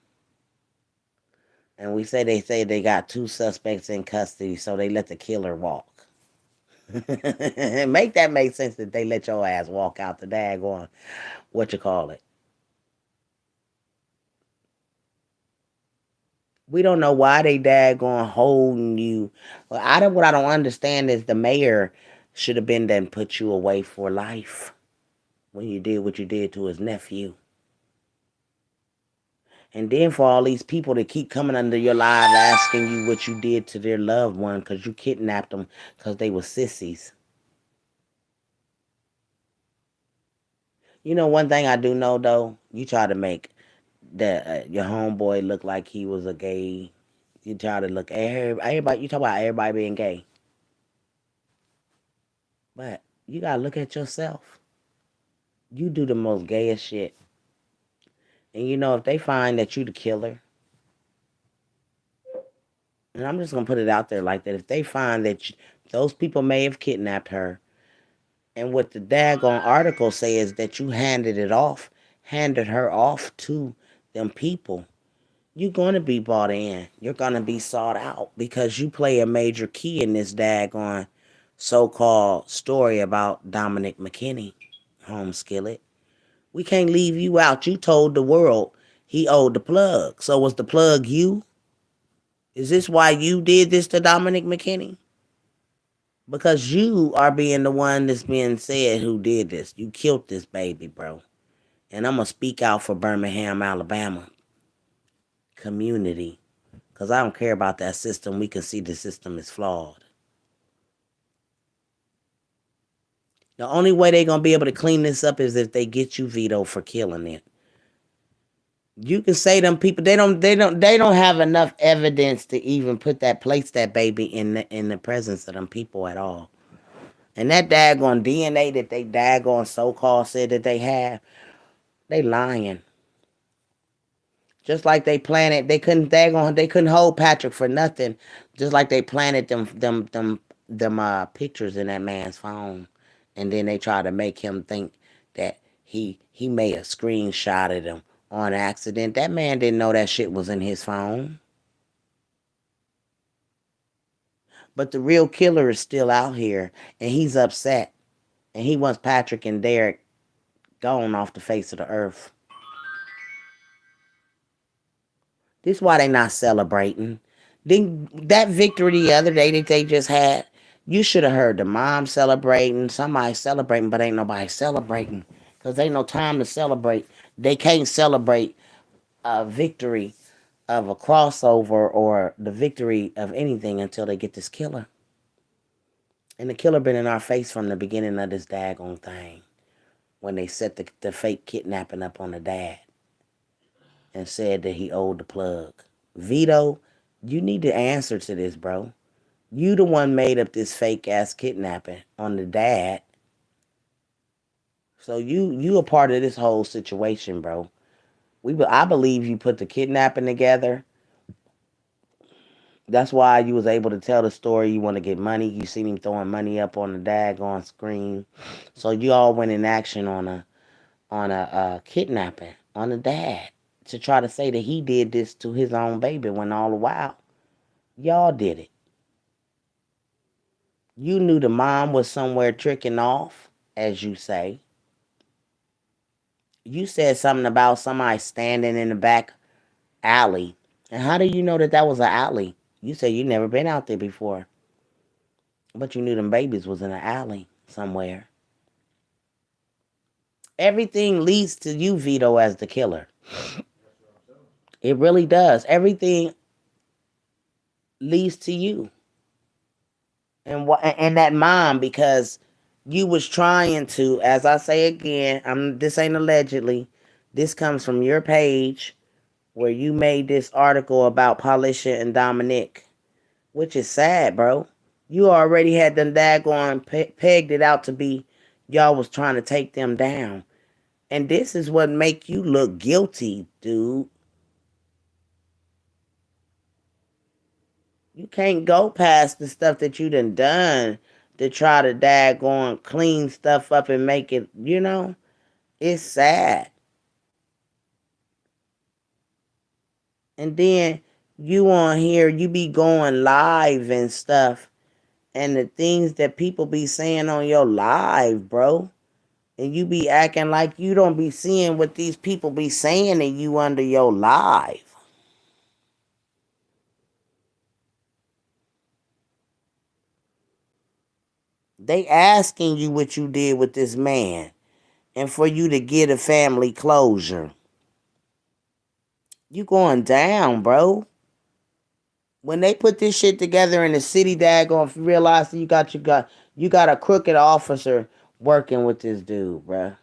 And they say they got two suspects in custody, so they let the killer walk. Make that make sense that they let your ass walk out the daggone, what you call it. We don't know why they daggone holding you. What I don't understand is the mayor should have been then put you away for life when you did what you did to his nephew. And then for all these people that keep coming under your live asking you what you did to their loved one because you kidnapped them because they were sissies. You know, one thing I do know though, you try to make your homeboy look like he was a gay. You try to look everybody. You talk about everybody being gay, but you gotta look at yourself. You do the most gayest shit, and you know if they find that you the killer, and I'm just gonna put it out there like that. If they find that those people may have kidnapped her, and what the daggone article says that you handed her off to them people, you're going to be bought in. You're going to be sought out because you play a major key in this daggone so-called story about Dominic McKinney, home skillet. We can't leave you out. You told the world he owed the plug. So was the plug you? Is this why you did this to Dominic McKinney? Because you are being the one that's being said who did this. You killed this baby, bro. And I'm going to speak out for Birmingham, Alabama community. Because I don't care about that system. We can see the system is flawed. The only way they're going to be able to clean this up is if they get you vetoed for killing it. You can say them people they don't have enough evidence to even place that baby in the presence of them people at all. And that daggone DNA that they daggone so-called said that they have, they lying. Just like they planted, they couldn't hold Patrick for nothing. Just like they planted them pictures in that man's phone, and then they tried to make him think that he may have screenshotted them on accident. That man didn't know that shit was in his phone. But the real killer is still out here, and he's upset, and he wants Patrick and Derek gone off the face of the earth. This is why they not celebrating. Then that victory the other day that they just had, you should have heard the mom celebrating, somebody celebrating, but ain't nobody celebrating. Because ain't no time to celebrate. They can't celebrate a victory of a crossover or the victory of anything until they get this killer. And the killer been in our face from the beginning of this daggone thing. When they set the fake kidnapping up on the dad and said that he owed the plug. Vito, you need to answer to this, bro. You the one made up this fake ass kidnapping on the dad. So you a part of this whole situation, bro. I believe you put the kidnapping together. That's why you was able to tell the story. You want to get money. You seen him throwing money up on the daggone screen. So you all went in action on a kidnapping on the dad to try to say that he did this to his own baby when all the while y'all did it. You knew the mom was somewhere tricking off, as you say. You said something about somebody standing in the back alley. And how do you know that that was an alley? You said you never been out there before. But you knew them babies was in an alley somewhere. Everything leads to you, Vito, as the killer. It really does. Everything leads to you. And that mom, because you was trying to, as I say again, this ain't allegedly. This comes from your page where you made this article about Polisha and Dominic, which is sad, bro. You already had them daggone pegged it out to be y'all was trying to take them down. And this is what make you look guilty, dude. You can't go past the stuff that you done to try to daggone clean stuff up and make it, it's sad. And then you on here, you be going live and stuff, and the things that people be saying on your live, bro. And you be acting like you don't be seeing what these people be saying to you under your live. They asking you what you did with this man and for you to get a family closure. You going down, bro. When they put this shit together in the city, daggone realize that you got a crooked officer working with this dude, bro.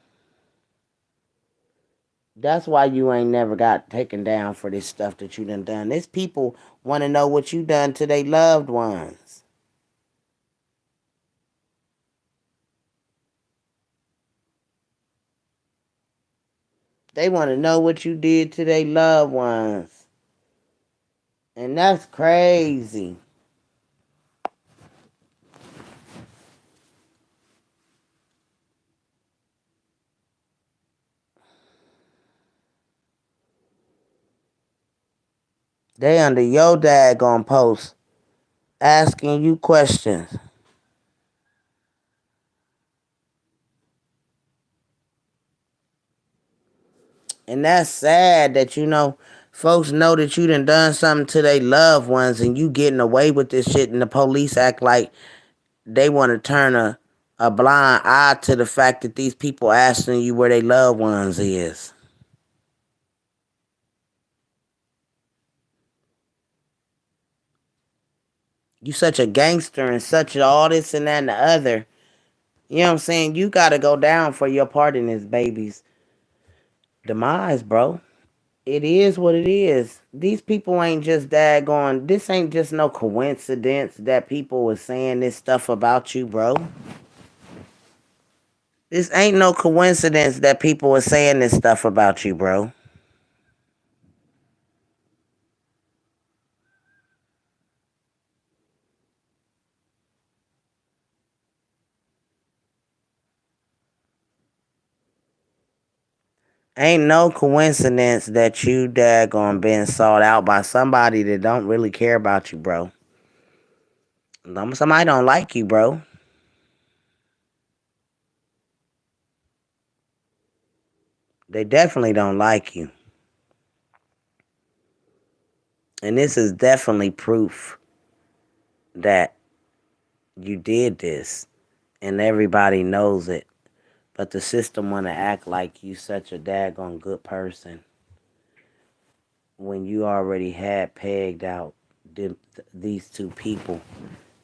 That's why you ain't never got taken down for this stuff that you done. These people want to know what you done to their loved ones. They want to know what you did to their loved ones. And that's crazy. They under your daggone post asking you questions. And that's sad that folks know that you done something to their loved ones and you getting away with this shit and the police act like they want to turn a blind eye to the fact that these people asking you where their loved ones is. You such a gangster and such all this and that and the other. You know what I'm saying? You gotta go down for your part in this baby's demise, bro. It is what it is. These people ain't just daggone. This ain't just no coincidence that people was saying this stuff about you, bro. This ain't no coincidence that people were saying this stuff about you, bro. Ain't no coincidence that you daggone been sought out by somebody that don't really care about you, bro. Somebody don't like you, bro. They definitely don't like you. And this is definitely proof that you did this. And everybody knows it. But the system want to act like you such a daggone good person when you already had pegged out these two people.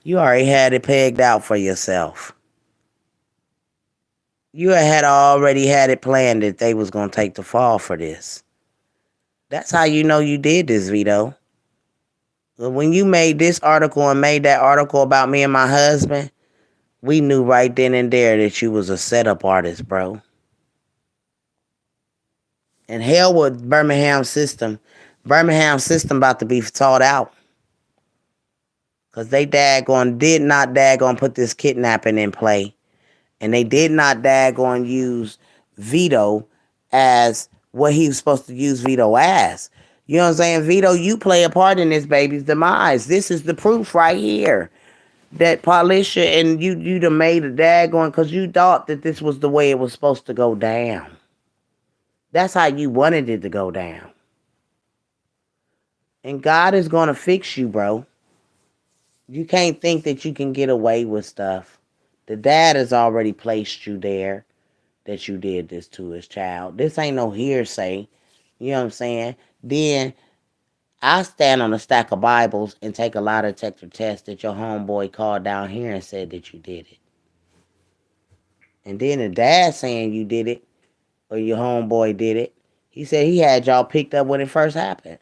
You already had it pegged out for yourself. You had already had it planned that they was going to take the fall for this. That's how you know you did this, Vito. When you made this article and made that article about me and my husband, we knew right then and there that you was a setup artist, bro. And hell with Birmingham system. Birmingham system about to be taught out. Because they did not daggone put this kidnapping in play. And they did not daggone use Vito as what he was supposed to use Vito as. You know what I'm saying? Vito, you play a part in this baby's demise. This is the proof right here that Paulisha and you done made a daggone because you thought that this was the way it was supposed to go down. That's how you wanted it to go down. And God is going to fix you, bro. You can't think that you can get away with stuff. The dad has already placed you there that you did this to his child. This ain't no hearsay. You know what I'm saying? Then I stand on a stack of Bibles and take a lie detector test that your homeboy called down here and said that you did it. And then the dad saying you did it or your homeboy did it. He said he had y'all picked up when it first happened.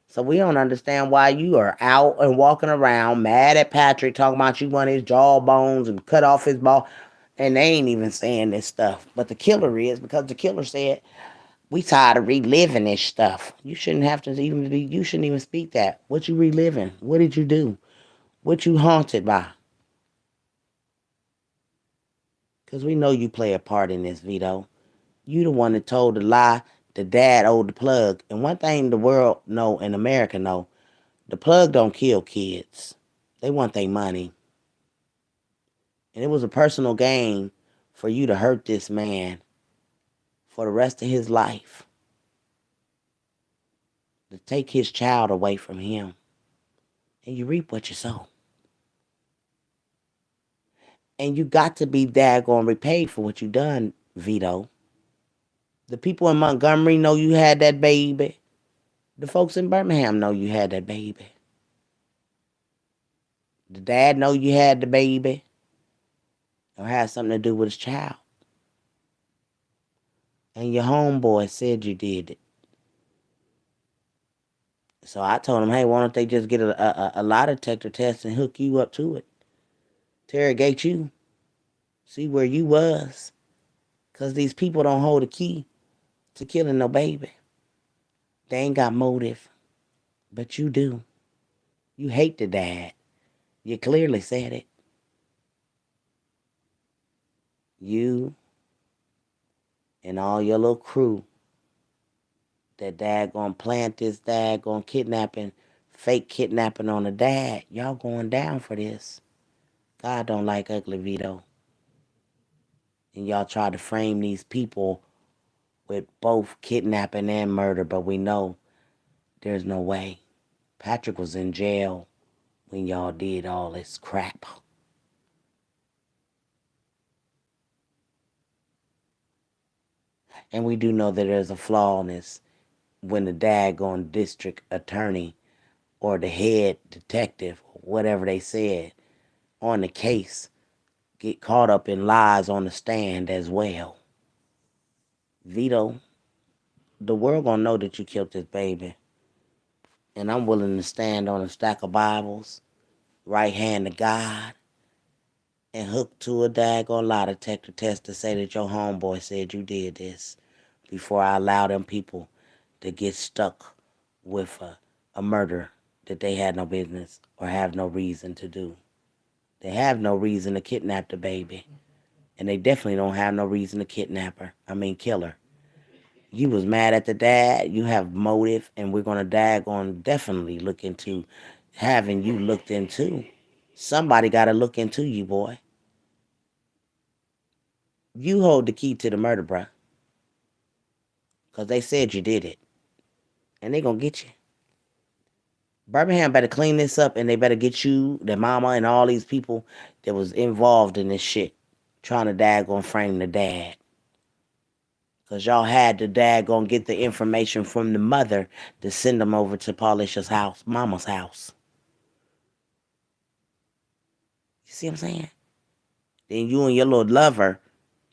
So we don't understand why you are out and walking around mad at Patrick talking about you want his jawbones and cut off his ball. And they ain't even saying this stuff. But the killer is because the killer said, we tired of reliving this stuff. You shouldn't have to even be, you shouldn't even speak that. What you reliving? What did you do? What you haunted by? Because we know you play a part in this, Vito. You the one that told the lie. The dad owed the plug. And one thing the world know and America know, the plug don't kill kids. They want their money. And it was a personal gain for you to hurt this man for the rest of his life. To take his child away from him. And you reap what you sow. And you got to be daggone repaid for what you done, Vito. The people in Montgomery know you had that baby. The folks in Birmingham know you had that baby. The dad know you had the baby. Or had something to do with his child. And your homeboy said you did it. So I told him, hey, why don't they just get a lie detector test and hook you up to it? Interrogate you. See where you was. Because these people don't hold a key to killing no baby. They ain't got motive. But you do. You hate the dad. You clearly said it. You and all your little crew that dad gonna plant this dad gonna kidnapping, fake kidnapping on the dad. Y'all going down for this. God don't like ugly, Vito. And y'all try to frame these people with both kidnapping and murder, but we know there's no way. Patrick was in jail when y'all did all this crap. And we do know that there's a flaw in this when the daggone district attorney or the head detective, or whatever they said, on the case, get caught up in lies on the stand as well. Vito, the world gonna know that you killed this baby. And I'm willing to stand on a stack of Bibles, right hand to God, and hook to a daggone lie detector test to say that your homeboy said you did this before I allow them people to get stuck with a murder that they had no business or have no reason to do. They have no reason to kidnap the baby. And they definitely don't have no reason to kill her. You was mad at the dad, you have motive, and we're gonna definitely look into having you looked into. Somebody gotta look into you, boy. You hold the key to the murder, bruh. Cause they said you did it. And they gonna get you. Birmingham better clean this up and they better get you, the mama, and all these people that was involved in this shit. Trying to daggone frame the dad. Because y'all had to daggone get the information from the mother to send them over to Paulisha's house, mama's house. You see what I'm saying? Then you and your little lover,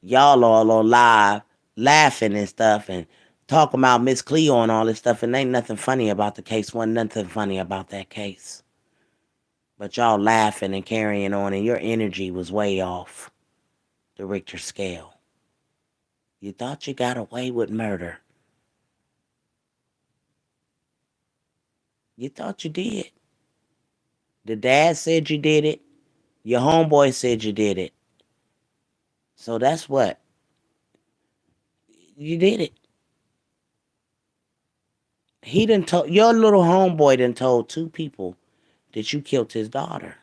y'all all on live laughing and stuff and talking about Miss Cleo and all this stuff, and ain't nothing funny about the case. Wasn't nothing funny about that case. But y'all laughing and carrying on, and your energy was way off the Richter scale. You thought you got away with murder. You thought you did. The dad said you did it. Your homeboy said you did it. So that's what. You did it. He done told your little homeboy done told 2 people that you killed his daughter.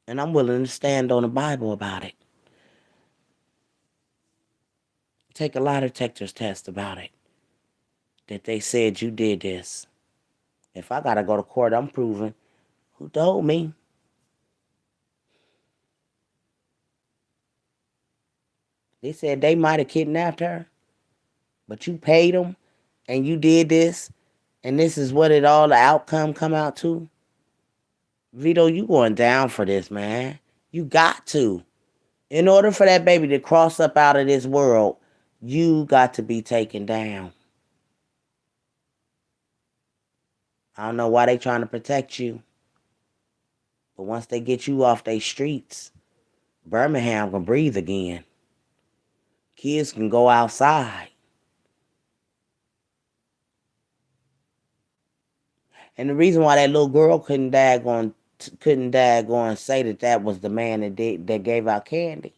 And I'm willing to stand on the Bible about it. Take a lie detector's test about it. That they said you did this. If I gotta go to court, I'm proving who told me. They said they might have kidnapped her, but you paid them and you did this, and this is what it all the outcome come out to. Vito, you going down for this, man. You got to. In order for that baby to cross up out of this world, you got to be taken down. I don't know why they trying to protect you, but once they get you off they streets, Birmingham can breathe again. Kids can go outside. And the reason why that little girl couldn't daggone say that was the man that gave out candy.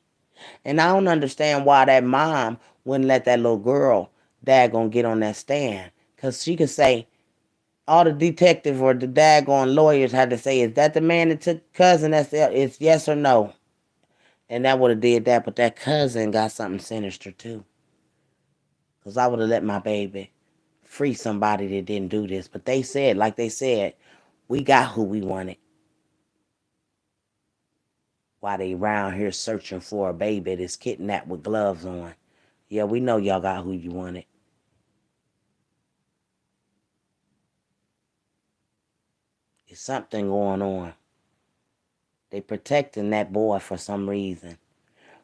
And I don't understand why that mom wouldn't let that little girl daggone get on that stand. Because she could say, all the detective or the daggone lawyers had to say, is that the man that took cousin? It's yes or no. And that would have did that, but that cousin got something sinister too. Because I would have let my baby free somebody that didn't do this. But they said, like they said, we got who we wanted. While they around here searching for a baby that's kidnapped with gloves on. Yeah, we know y'all got who you wanted. There's something going on. They protecting that boy for some reason.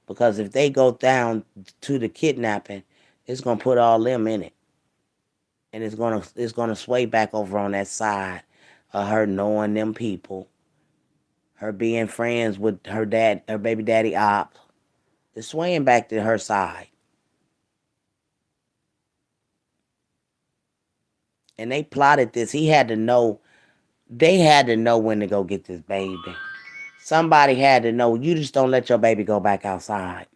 Because if they go down to the kidnapping, it's gonna put all them in it. And it's gonna sway back over on that side of her knowing them people. Her being friends with her baby daddy op. It's swaying back to her side. And they plotted this. They had to know when to go get this baby. Somebody had to know. You just don't let your baby go back outside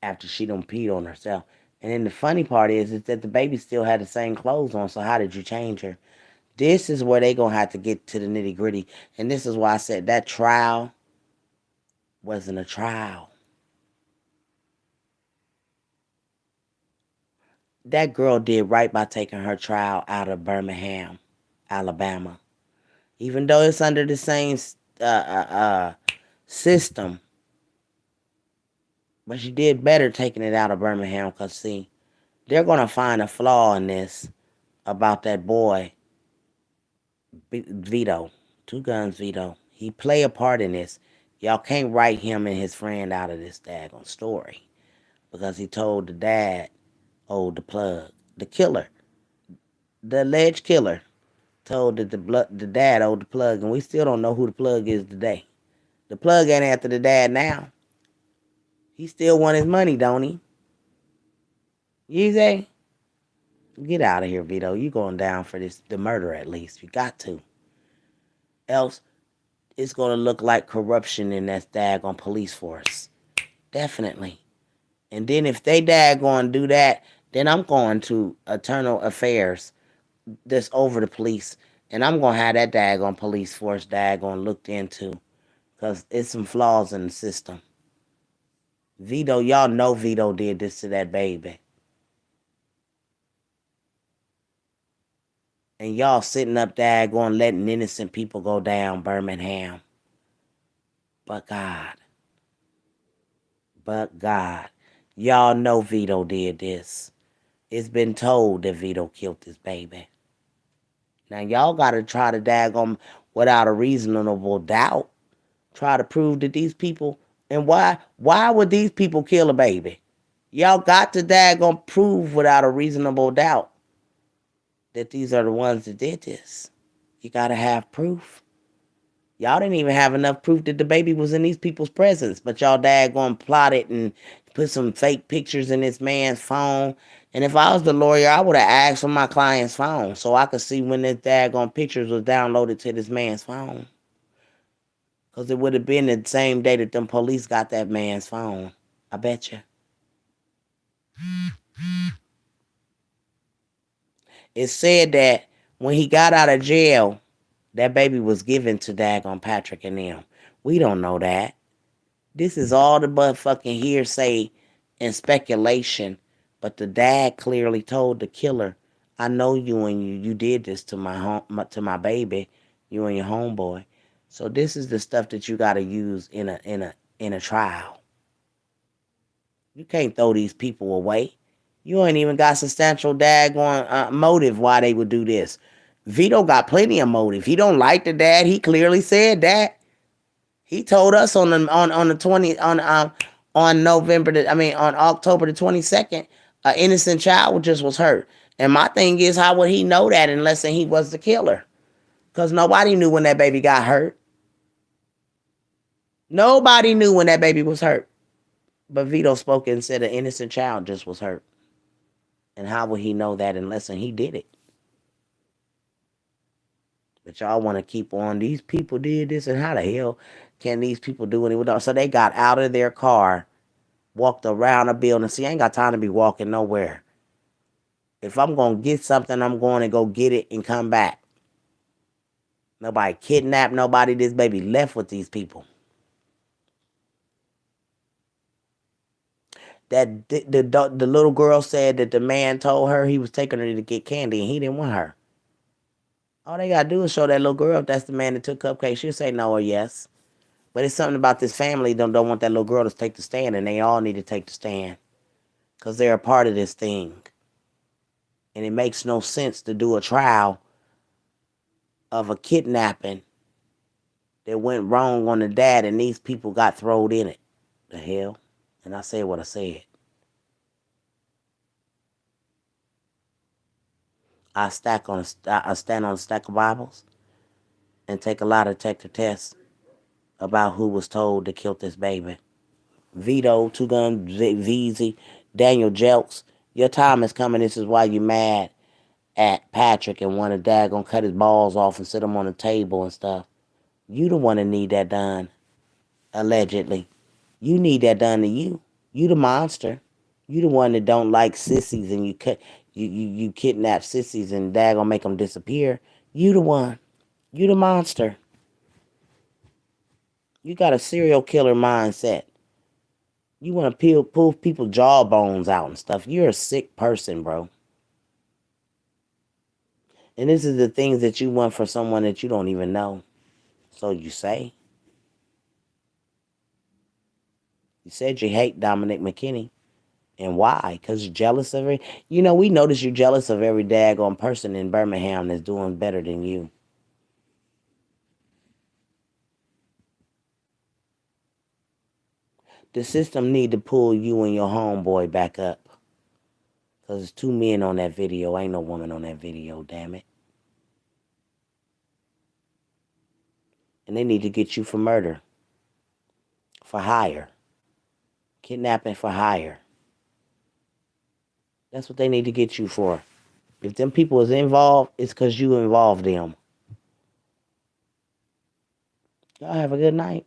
after she done peed on herself. And then the funny part is that the baby still had the same clothes on, so how did you change her? This is where they going to have to get to the nitty gritty. And this is why I said that trial wasn't a trial. That girl did right by taking her trial out of Birmingham, Alabama. Even though it's under the same system, but she did better taking it out of Birmingham because, see, they're going to find a flaw in this about that boy, Vito. 2 Guns Vito. He play a part in this. Y'all can't write him and his friend out of this daggone story because he told the dad, oh, the plug, the killer, the alleged killer, told that the dad owed the plug, and we still don't know who the plug is today. The plug ain't after the dad now. He still want his money, don't he? You say? Get out of here, Vito. You going down for the murder at least. You got to. Else, it's going to look like corruption in that daggone police force. Definitely. And then if they daggone do that, then I'm going to Internal Affairs that's over the police. And I'm going to have that daggone police force daggone looked into. Because it's some flaws in the system. Vito, y'all know Vito did this to that baby. And y'all sitting up there going letting innocent people go down Birmingham. But God. Y'all know Vito did this. It's been told that Vito killed this baby. Now y'all gotta try to daggone without a reasonable doubt. Try to prove that these people, and why would these people kill a baby? Y'all got to daggone prove without a reasonable doubt that these are the ones that did this. You gotta have proof. Y'all didn't even have enough proof that the baby was in these people's presence, but y'all daggone plotted and put some fake pictures in this man's phone And if I was the lawyer, I would have asked for my client's phone so I could see when this daggone pictures was downloaded to this man's phone. Because it would have been the same day that them police got that man's phone. I bet you. It said that when he got out of jail, that baby was given to daggone Patrick and them. We don't know that. This is all the motherfucking hearsay and speculation. But the dad clearly told the killer, "I know you and you did this to my baby, you and your homeboy." So this is the stuff that you got to use in a trial. You can't throw these people away. You ain't even got substantial daggone motive why they would do this. Vito got plenty of motive. He don't like the dad. He clearly said that. He told us on the 20 on November on October the 22nd, an innocent child just was hurt. And my thing is, how would he know that unless he was the killer? Because nobody knew when that baby got hurt. Nobody knew when that baby was hurt. But Vito spoke and said an innocent child just was hurt. And how would he know that unless he did it? But y'all want to keep on. These people did this, and how the hell can these people do it without? So they got out of their car, walked around a building. See, I ain't got time to be walking nowhere. If I'm going to get something, I'm going to go get it and come back. Nobody kidnapped nobody. This baby left with these people. That the little girl said that the man told her he was taking her to get candy and he didn't want her. All they got to do is show that little girl if that's the man that took cupcakes. She'll say no or yes. But it's something about this family don't want that little girl to take the stand, and they all need to take the stand because they're a part of this thing. And it makes no sense to do a trial of a kidnapping that went wrong on the dad, and these people got thrown in it. The hell? And I said what I said. I stand on a stack of Bibles and take a lie detector test about who was told to kill this baby. Vito, Two Gun, VZ, Daniel Jelks, your time is coming. This is why you mad at Patrick and want to daggone cut his balls off and sit him on the table and stuff. You the one that need that done, allegedly. You need that done to you. You the monster. You the one that don't like sissies and you kidnap sissies and daggone make them disappear. You the one. You the monster. You got a serial killer mindset. You want to pull people's jawbones out and stuff. You're a sick person, bro. And this is the things that you want for someone that you don't even know. So you say. You said you hate Dominic McKinney. And why? Because you're jealous of her? You know, we notice you're jealous of every daggone person in Birmingham that's doing better than you. The system need to pull you and your homeboy back up. Because there's 2 men on that video. Ain't no woman on that video, damn it. And they need to get you for murder. For hire. Kidnapping for hire. That's what they need to get you for. If them people is involved, it's because you involved them. Y'all have a good night.